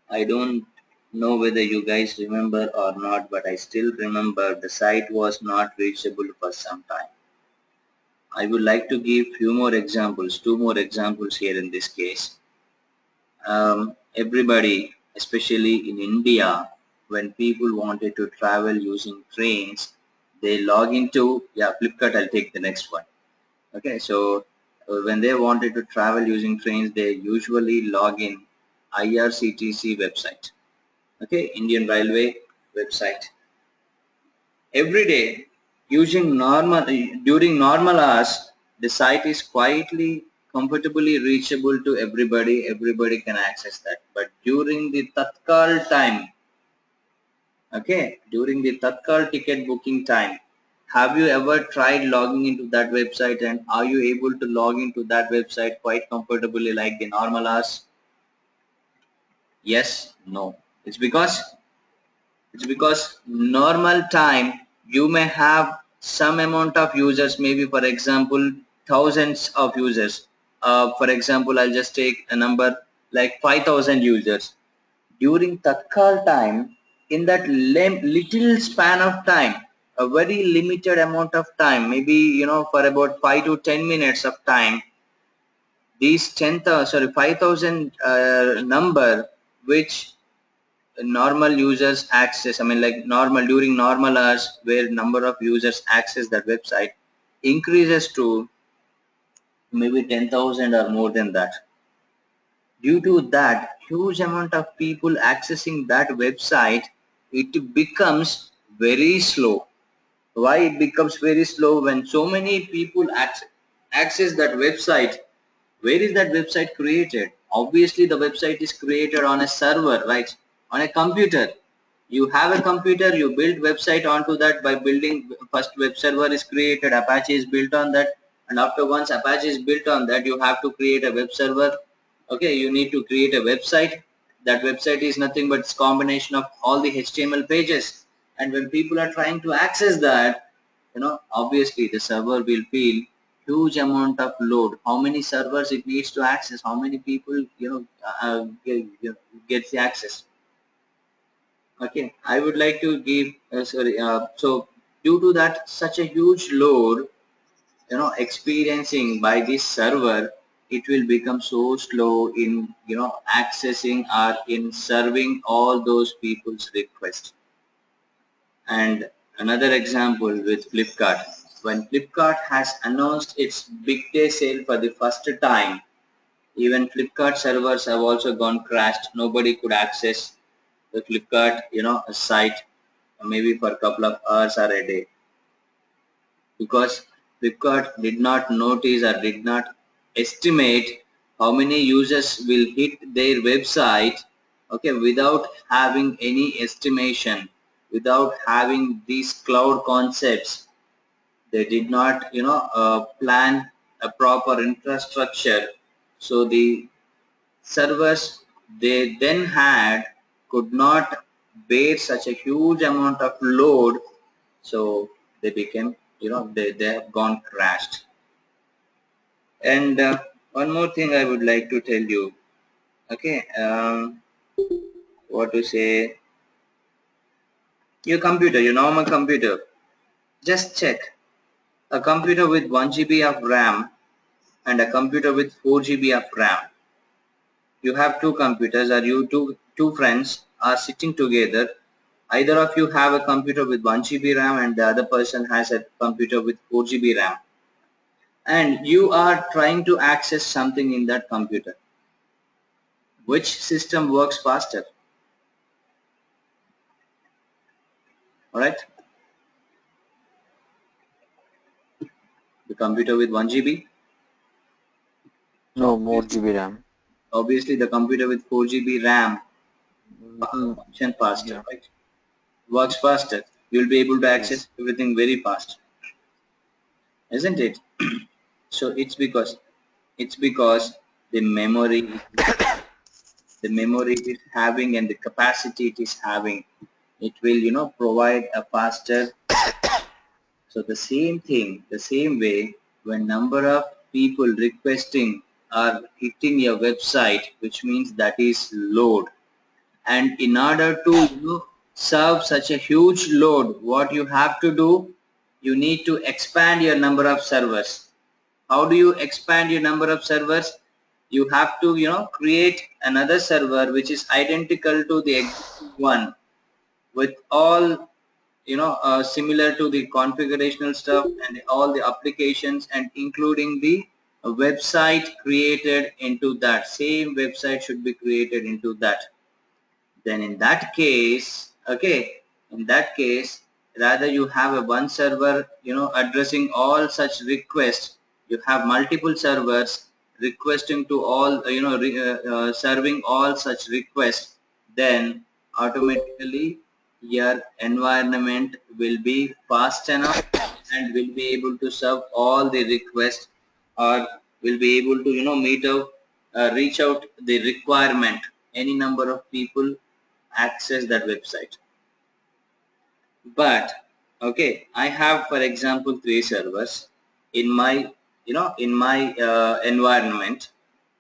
I don't know whether you guys remember or not, but I still remember the site was not reachable for some time. I would like to give few more examples, two more examples here in this case. Everybody, especially in India, when people wanted to travel using trains, they log into, yeah, Flipkart, I'll take the next one. Okay, so when they wanted to travel using trains, they usually log in IRCTC website, okay, Indian Railway website. Every day, during normal hours, the site is quietly, comfortably reachable to everybody. Everybody can access that. But during the Tatkal time, okay, during the Tatkal ticket booking time, have you ever tried logging into that website, and are you able to log into that website quite comfortably like the normal hours? Yes, no. It's because normal time you may have some amount of users, maybe for example thousands of users. For example, I'll just take a number like 5,000 users. During Tatkal time, in that little span of time, a very limited amount of time, maybe for about 5 to 10 minutes of time, these 5,000 number, which normal users access, I mean like normal, during normal hours where number of users access that website, increases to maybe 10,000 or more than that. Due to that huge amount of people accessing that website, it becomes very slow. Why it becomes very slow? When so many people access that website, where is that website created? Obviously the website is created on a server, right? On a computer. You have a computer, you build website onto that by building, first web server is created, Apache is built on that, and after once Apache is built on that, you have to create a web server. Okay, you need to create a website. That website is nothing but combination of all the HTML pages. And when people are trying to access that, obviously the server will feel huge amount of load. How many servers it needs to access? How many people, gets the access? Okay, I would like to give, so due to that such a huge load, experiencing by this server, it will become so slow in accessing or in serving all those people's requests. And another example with Flipkart. When Flipkart has announced its big day sale for the first time, even Flipkart servers have also gone crashed. Nobody could access the Flipkart site maybe for a couple of hours or a day, because Flipkart did not notice or did not estimate how many users will hit their website, okay, without having any estimation, without having these cloud concepts. They did not plan a proper infrastructure, so the servers they then had could not bear such a huge amount of load, so they became they have gone crashed. And one more thing I would like to tell you, okay, what to say, your normal computer, just check a computer with 1 GB of RAM and a computer with 4 GB of RAM. You have two computers, or you two friends are sitting together. Either of you have a computer with 1 GB RAM and the other person has a computer with 4 GB RAM, and you are trying to access something in that computer. Which system works faster? Alright, the computer with 1 GB? No, more GB RAM. Obviously the computer with 4 GB RAM function faster, Yeah. right? Works faster. You'll be able to Yes. access everything very fast, isn't it? So it's because the memory it is having and the capacity it is having, it will provide a faster. So the same thing, the same way, when number of people requesting are hitting your website, which means that is load. And in order to serve such a huge load, what you have to do, you need to expand your number of servers. How do you expand your number of servers? You have to create another server which is identical to the existing one, with all similar to the configurational stuff and all the applications, and including the website created into that. Same website should be created into that. Then in that case, okay, in that case, rather you have a one server addressing all such requests. You have multiple servers requesting to all serving all such requests. Then automatically your environment will be fast enough and will be able to serve all the requests, or will be able to meet out reach out the requirement. Any number of people access that website. But okay, I have, for example, 3 servers in my environment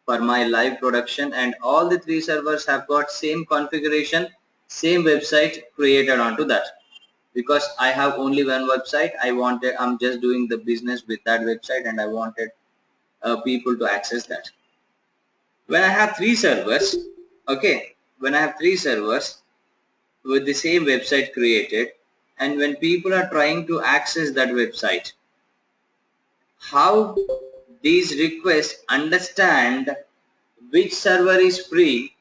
for my live production, and all the 3 servers have got same configuration, same website created onto that. Because I have only one website, I'm just doing the business with that website, and I wanted people to access that. When I have 3 servers, okay, when I have 3 servers with the same website created, and when people are trying to access that website, how these requests understand which server is free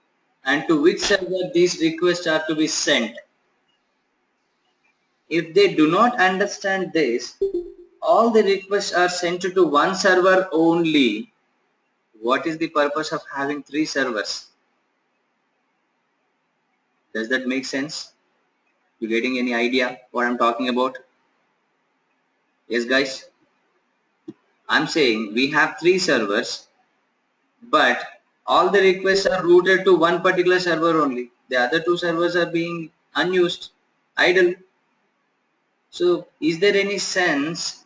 and to which server these requests are to be sent? If they do not understand this, all the requests are sent to one server only. What is the purpose of having 3 servers? Does that make sense? You getting any idea what I'm talking about? Yes, guys? I'm saying we have 3 servers, but all the requests are routed to one particular server only. The other 2 servers are being unused, idle. So is there any sense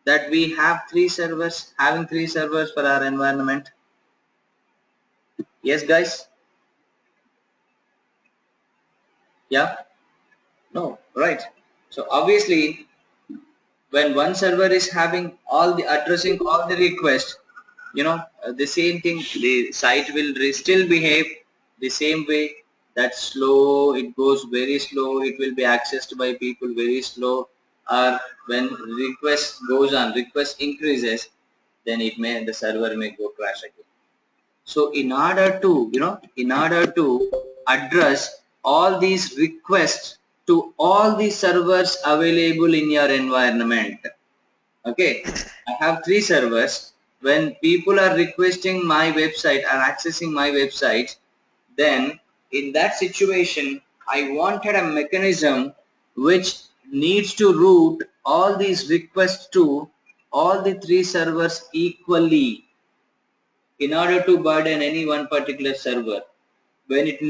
that we have 3 servers, having 3 servers for our environment? Yes, guys? Yeah? No, right. So obviously when one server is having all the addressing all the requests, the same thing, the site will still behave the same way. That's slow, it goes very slow, it will be accessed by people very slow. Or when request goes on, request increases, then the server may go crash again. So in order to address all these requests to all the servers available in your environment, okay, I have 3 servers. When people are requesting my website or accessing my website, then in that situation, I wanted a mechanism which needs to route all these requests to all the 3 servers equally in order to burden any one particular server. When it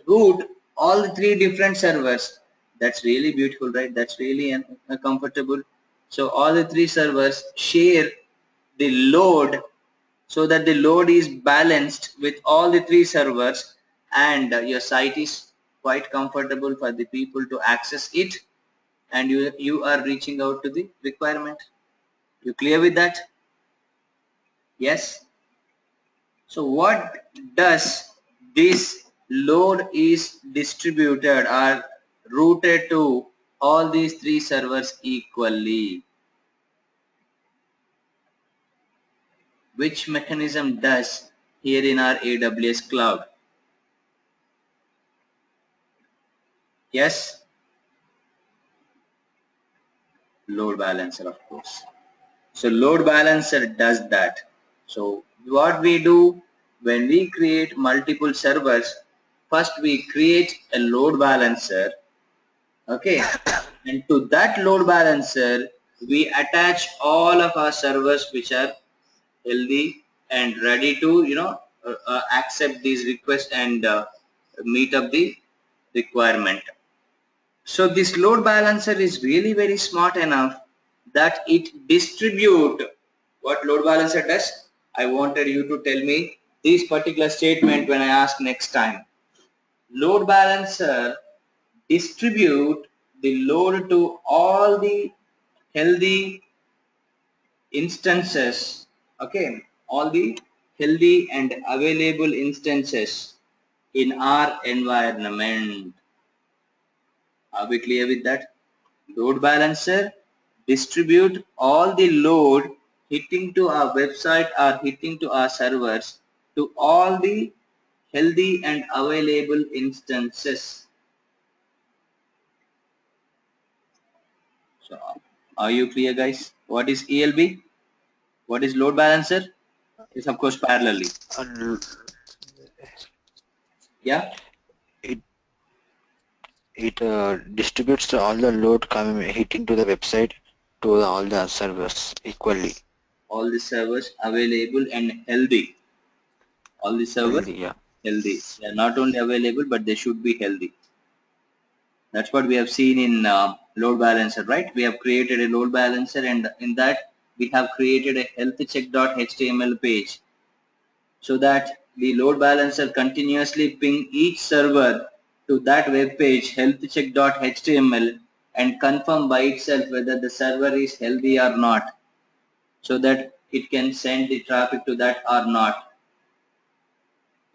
root all the 3 different servers, that's really beautiful, right? That's really comfortable. So all the 3 servers share the load, so that the load is balanced with all the 3 servers, and your site is quite comfortable for the people to access it, and you are reaching out to the requirement. You clear with that? Yes. So what does this load is distributed or routed to all these 3 servers equally? Which mechanism does here in our AWS cloud? Yes, load balancer, of course. So load balancer does that. So what we do when we create multiple servers, first we create a load balancer, okay, and to that load balancer we attach all of our servers which are healthy and ready to accept these requests and meet up the requirement. So this load balancer is really very smart enough that it distribute. What load balancer does? I wanted you to tell me this particular statement when I ask next time. Load balancer distribute the load to all the healthy instances, okay, all the healthy and available instances in our environment. Are we clear with that? Load balancer distribute all the load hitting to our website or hitting to our servers to all the healthy and available instances. So are you clear, guys? What is ELB? What is load balancer? It's of course parallelly. And Yeah. it distributes all the load coming hitting to the website to all the servers equally. All the servers available and healthy. All the servers Healthy, yeah. healthy. They are not only available, but they should be healthy. That's what we have seen in load balancer, right? We have created a load balancer, and in that we have created a healthcheck.html page, so that the load balancer continuously ping each server to that web page healthcheck.html and confirm by itself whether the server is healthy or not, so that it can send the traffic to that or not.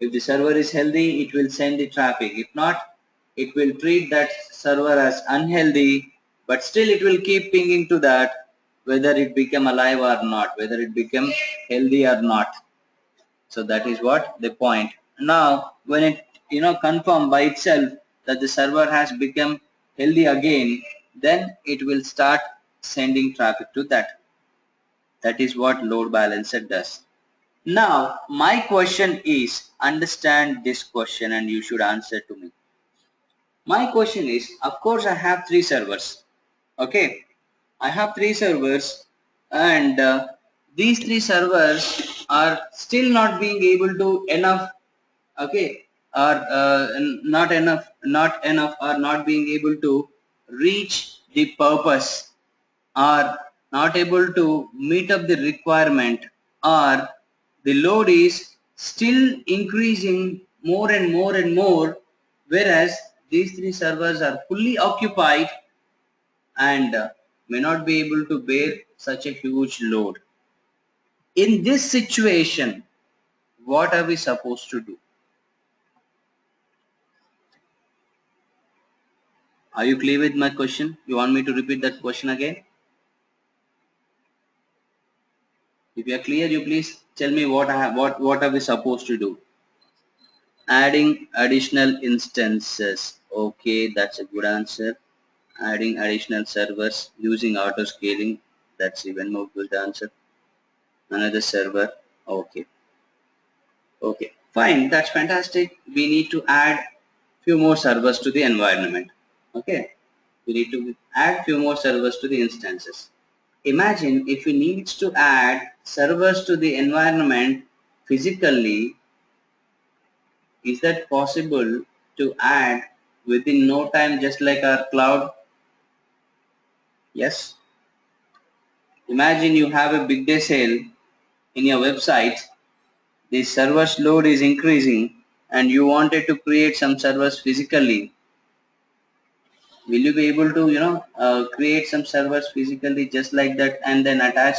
If the server is healthy, it will send the traffic. If not, it will treat that server as unhealthy, but still it will keep pinging to that whether it become alive or not, whether it become healthy or not. So that is what the point. Now when it confirm by itself that the server has become healthy again, then it will start sending traffic to that. That is what load balancer does. Now, my question is, understand this question and you should answer to me. My question is, of course I have 3 servers. Okay, I have 3 servers, and these 3 servers are still not being able to enough, okay, or not enough, or not being able to reach the purpose, are not able to meet up the requirement, or the load is still increasing more and more and more, whereas these 3 servers are fully occupied, and may not be able to bear such a huge load. In this situation, what are we supposed to do? Are you clear with my question? You want me to repeat that question again? If you are clear, you please tell me what are we supposed to do? Adding additional instances. Okay, that's a good answer. Adding additional servers using auto scaling. That's even more good answer. Another server. Okay. Okay. Fine. That's fantastic. We need to add few more servers to the environment. Okay. We need to add few more servers to the instances. Imagine if we need to add servers to the environment physically, is that possible to add within no time just like our cloud? Yes. Imagine you have a big day sale in your website, the server's load is increasing and you wanted to create some servers physically. Will you be able to, create some servers physically just like that and then attach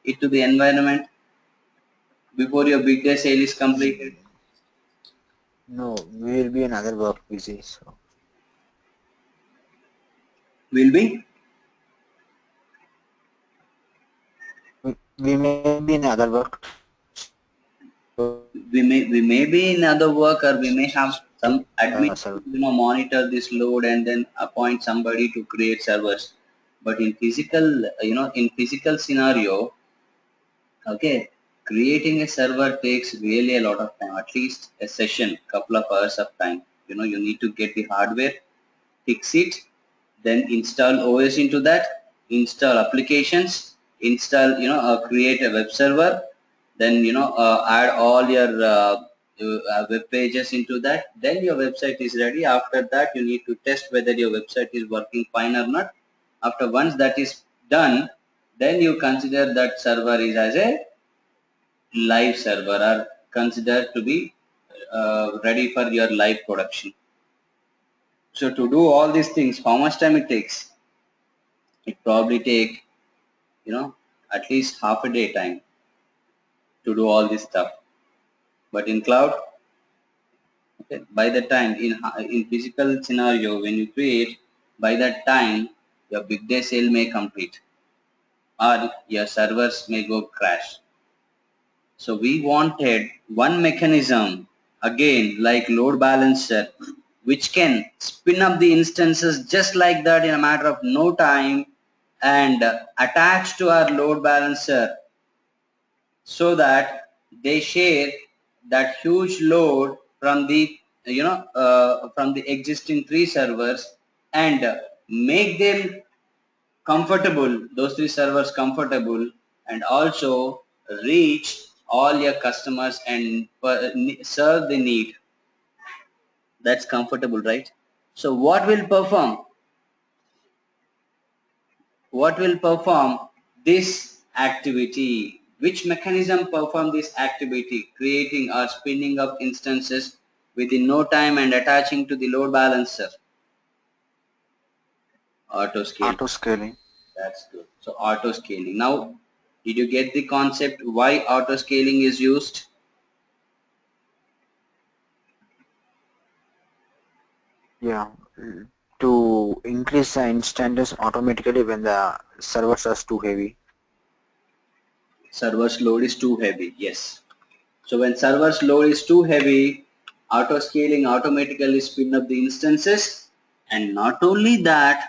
it to the environment before your big day sale is completed? No, we will be another work busy. So Will be? we may be in other work. So We may be in other work, or we may have some admin server. monitor this load and then appoint somebody to create servers. But in physical, in physical scenario, okay, creating a server takes really a lot of time, at least a session, couple of hours of time. You need to get the hardware, fix it, then install OS into that, install applications, install, create a web server, then, add all your web pages into that, then your website is ready. After that, you need to test whether your website is working fine or not. After once that is done, then you consider that server is as a live server or considered to be ready for your live production. So to do all these things, how much time it takes? It probably take, at least half a day time to do all this stuff. But in cloud, okay, by the time in physical scenario when you create, by that time your big day sale may complete or your servers may go crash. So we wanted one mechanism again like load balancer which can spin up the instances just like that in a matter of no time and attach to our load balancer so that they share that huge load from the from the existing three servers and make them comfortable, those three servers comfortable, and also reach all your customers and serve the need. That's comfortable, right? So what will perform this activity? Which mechanism perform this activity, creating or spinning up instances within no time and attaching to the load balancer? Auto scale. Auto scaling. That's good. So auto scaling. Now, did you get the concept why auto scaling is used? Yeah, to increase the instances automatically when the servers are too heavy. Server's load is too heavy. Yes. So when server's load is too heavy, auto scaling automatically spin up the instances, and not only that,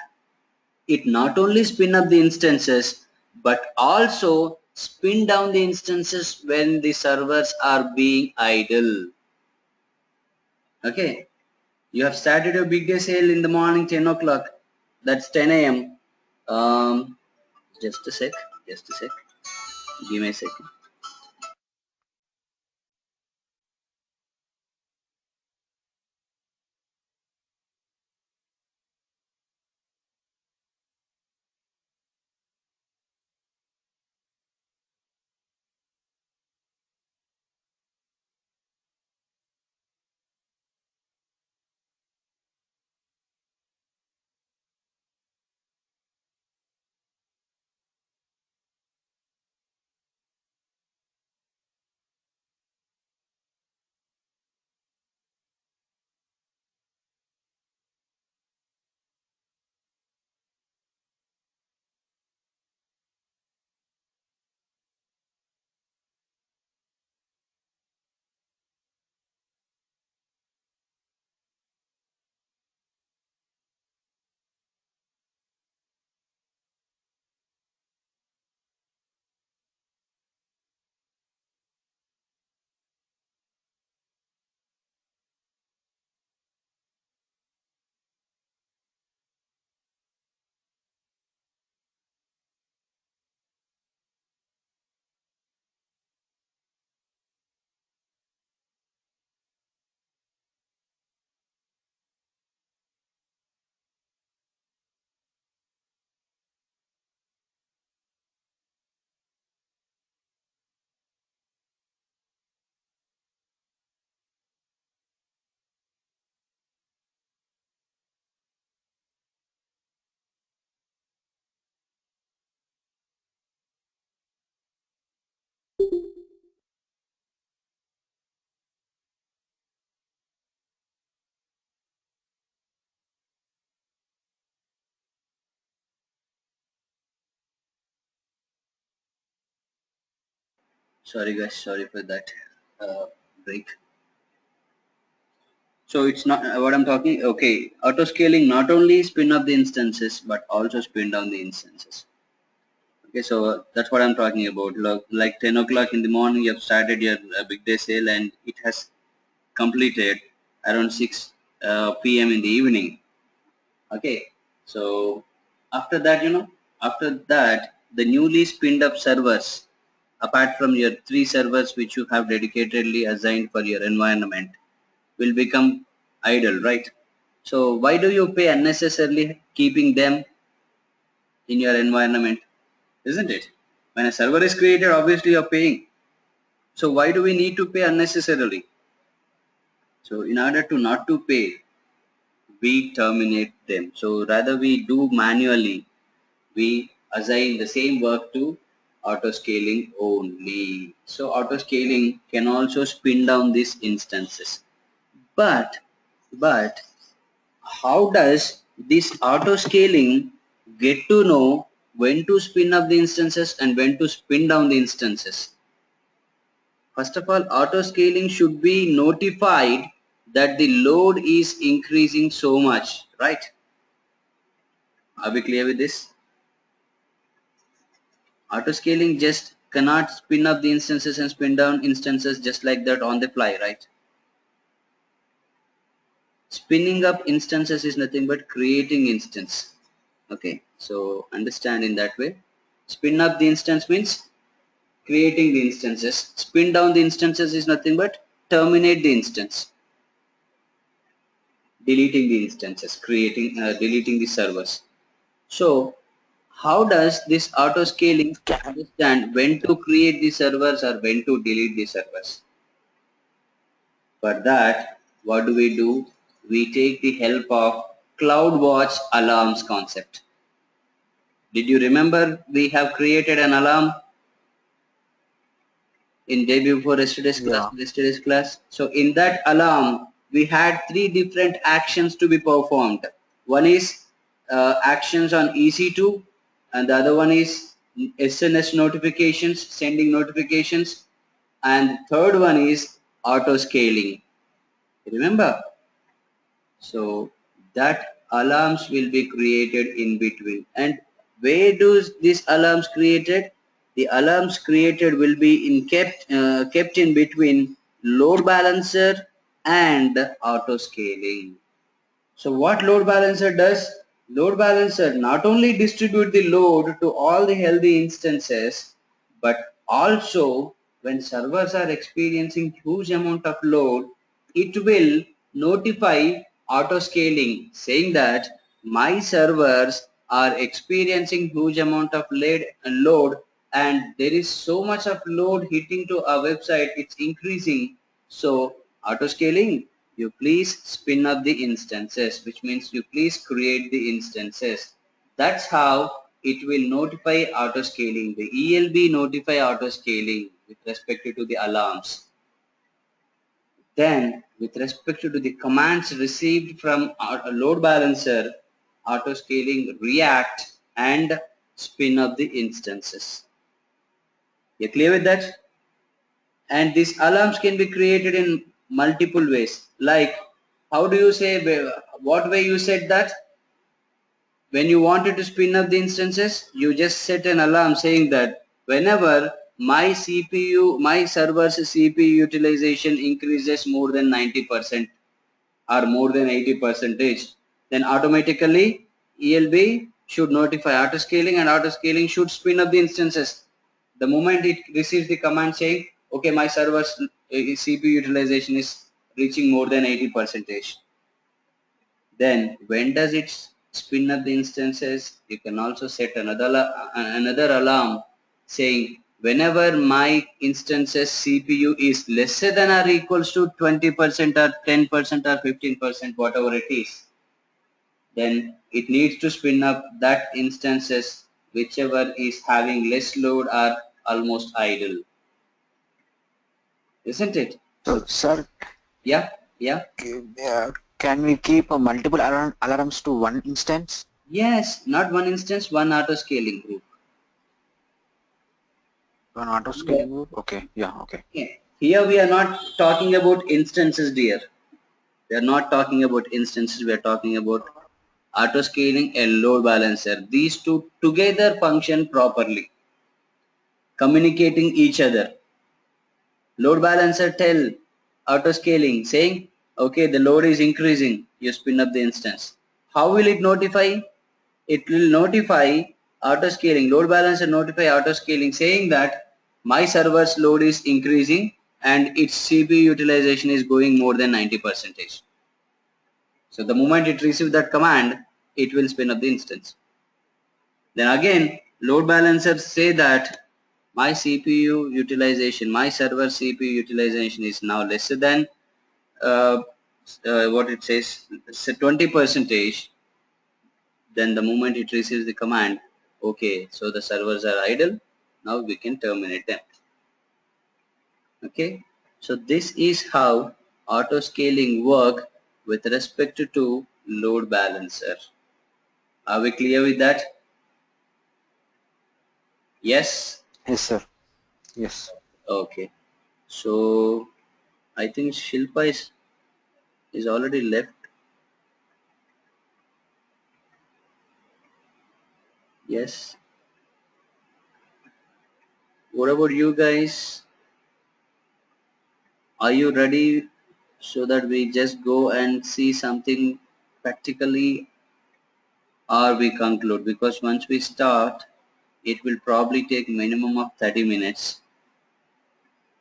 it not only spin up the instances but also spin down the instances when the servers are being idle. Okay, you have started your big day sale in the morning 10 o'clock, that's 10 a.m. Just a sec, give me a second. Sorry guys, sorry for that break. So it's not what I'm talking. Okay, auto scaling not only spin up the instances but also spin down the instances. Okay, so that's what I'm talking about. Look, like 10 o'clock in the morning, you have started your big day sale and it has completed around 6 p.m. in the evening. Okay, so after that, after that, the newly spinned up servers, apart from your 3 servers which you have dedicatedly assigned for your environment, will become idle, right? So why do you pay unnecessarily keeping them in your environment, isn't it? When a server is created, obviously you're paying. So why do we need to pay unnecessarily? So in order to not to pay, we terminate them. So rather we do manually, we assign the same work to auto scaling only. So auto scaling can also spin down these instances. But how does this auto scaling get to know when to spin up the instances and when to spin down the instances? First of all, auto scaling should be notified that the load is increasing so much, right? Are we clear with this? Auto scaling just cannot spin up the instances and spin down instances just like that on the fly, right? Spinning up instances is nothing but creating instance. Okay, so understand in that way. Spin up the instance means creating the instances. Spin down the instances is nothing but terminate the instance. Deleting the instances, deleting the servers. So how does this auto scaling understand when to create the servers or when to delete the servers? For that, what do? We take the help of CloudWatch alarms concept. Did you remember we have created an alarm in day before Yeah. yesterday's class? So in that alarm, we had 3 different actions to be performed. One is actions on EC2 and the other one is SNS notifications, sending notifications, and third one is auto scaling. Remember? So that alarms will be created in between. And where do these alarms created? The alarms created will be kept in between load balancer and auto scaling. So what load balancer does? Load balancer not only distribute the load to all the healthy instances, but also when servers are experiencing huge amount of load, it will notify auto scaling saying that my servers are experiencing huge amount of load and there is so much of load hitting to our website, it's increasing. So auto scaling, you please spin up the instances, which means you please create the instances. That's how it will notify auto scaling. The ELB notify auto scaling with respect to the alarms. Then with respect to the commands received from a load balancer, auto scaling react and spin up the instances. You clear with that? And these alarms can be created in multiple ways. Like, how do you say, what way you said that? When you wanted to spin up the instances, you just set an alarm saying that whenever my server's CPU utilization increases more than 90% or more than 80%, then automatically ELB should notify auto scaling and auto scaling should spin up the instances. The moment it receives the command saying, okay, my server's CPU utilization is reaching more than 80%. Then when does it spin up the instances? You can also set another alarm saying whenever my instances CPU is lesser than or equals to 20% or 10% or 15%, whatever it is, then it needs to spin up that instances whichever is having less load or almost idle. Isn't it? So, sir, Yeah, yeah. can we keep multiple alarms to one instance? Yes, not one instance, one auto scaling group. an auto scaling group. Okay, yeah, okay. Here we are not talking about instances, dear. We are not talking about instances. We are talking about auto scaling and load balancer. These two together function properly, communicating each other. Load balancer tell auto scaling saying, okay, the load is increasing. You spin up the instance. How will it notify? It will notify auto scaling. Load balancer notify auto scaling saying that my server's load is increasing and its CPU utilization is going more than 90%. So the moment it receives that command, it will spin up the instance. Then again, load balancers say that my CPU utilization, my server CPU utilization is now lesser than what it says, 20 percentage. Then the moment it receives the command, okay, so the servers are idle, now we can terminate them. Okay, so this is how auto scaling work with respect to load balancer. Are we clear with that? Yes. Yes, sir. Yes. Okay, so I think Shilpa is already left. Yes. What about you guys? Are you ready so that we just go and see something practically, or we conclude? Because once we start, it will probably take minimum of 30 minutes.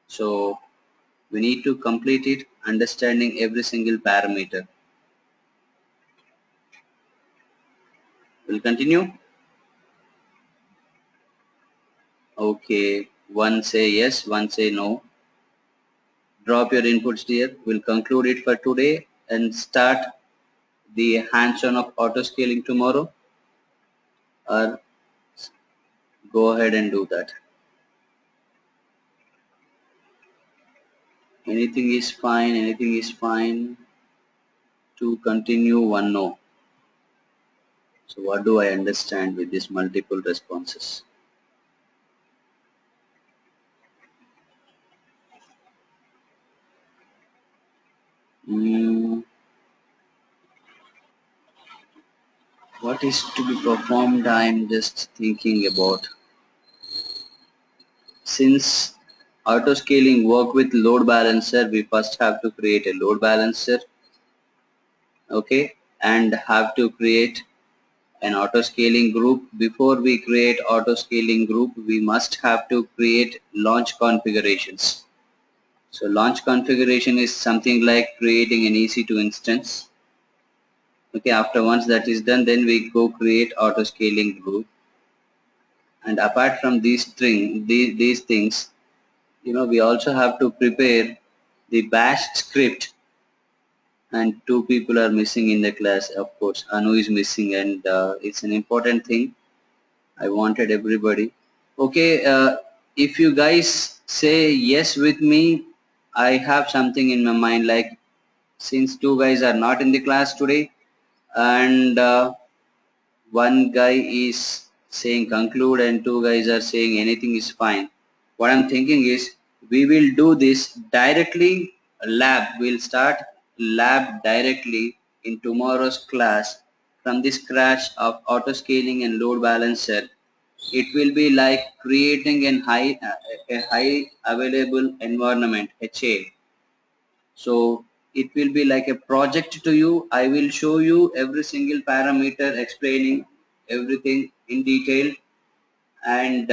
So we need to complete it understanding every single parameter. We'll continue. Okay, one say yes, one say no. Drop your inputs dear. We'll conclude it for today and start the hands-on of auto scaling tomorrow, or go ahead and do that. Anything is fine, anything is fine. To continue, one no. So what do I understand with these multiple responses? What is to be performed? I'm just thinking about. Since auto scaling work with load balancer, we first have to create a load balancer, okay, and have to create an auto scaling group. Before we create auto scaling group, we must have to create launch configurations. So launch configuration is something like creating an EC2 instance. Okay, after once that is done, then we go create auto scaling group. And apart from these things, we also have to prepare the bash script. And two people are missing in the class, of course. Anu is missing, and it's an important thing. I wanted everybody. Okay, if you guys say yes with me, I have something in my mind, like since two guys are not in the class today, and one guy is saying conclude and two guys are saying anything is fine. What I'm thinking is we will do this directly lab. We'll start lab directly in tomorrow's class from the scratch of auto scaling and load balancer. It will be like creating a high available environment, HA. So it will be like a project to you. I will show you every single parameter, explaining everything in detail, and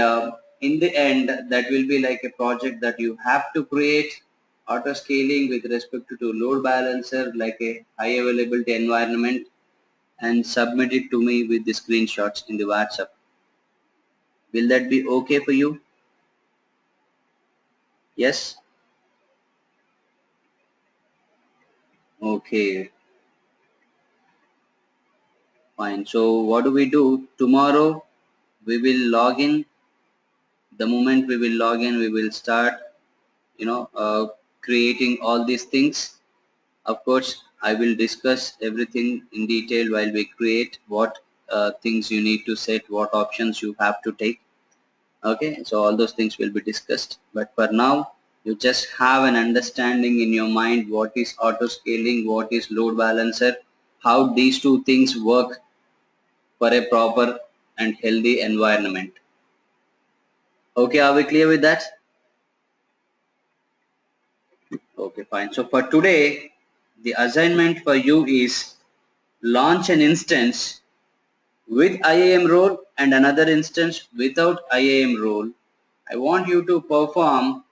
in the end that will be like a project that you have to create auto scaling with respect to load balancer, like a high availability environment, and submit it to me with the screenshots in the WhatsApp. Will that be okay for you? Yes? Okay, fine. So what do we do? Tomorrow we will log in. The moment we will log in, we will start, creating all these things. Of course, I will discuss everything in detail while we create, what things you need to set, what options you have to take. Okay, so all those things will be discussed, but for now you just have an understanding in your mind what is auto scaling, what is load balancer, how these two things work for a proper and healthy environment. Okay, are we clear with that? Okay, fine. So for today, the assignment for you is launch an instance with IAM role and another instance without IAM role. I want you to perform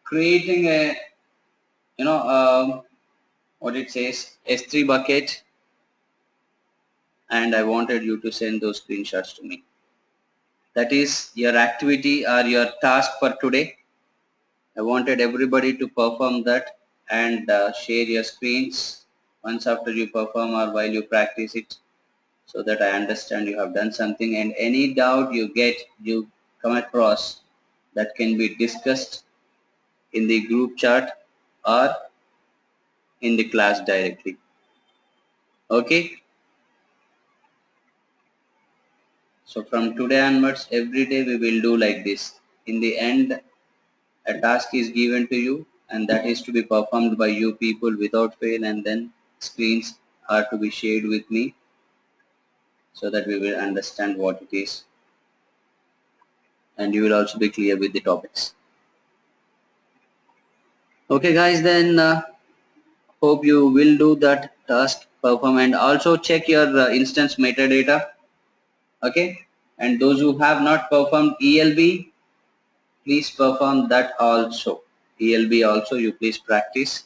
creating a, what it says, S3 bucket, and I wanted you to send those screenshots to me. That is your activity or your task for today. I wanted everybody to perform that and share your screens once after you perform or while you practice it, so that I understand you have done something, and any doubt you come across that can be discussed in the group chat or in the class directly. Okay, so from today onwards every day we will do like this. In the end, a task is given to you and that is to be performed by you people without fail, and then screens are to be shared with me so that we will understand what it is and you will also be clear with the topics. Okay guys, then hope you will do that task, perform, and also check your instance metadata. Okay, and those who have not performed ELB, please perform that also. ELB also you please practice.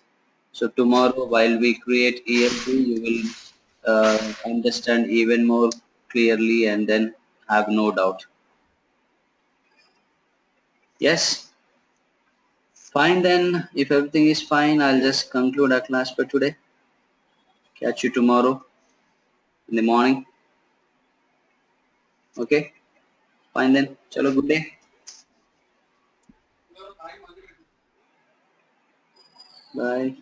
So tomorrow while we create ELB, you will understand even more clearly and then have no doubt. Yes, fine then. If everything is fine, I'll just conclude our class for today. Catch you tomorrow in the morning. Okay, fine then. Chalo, good day. Bye.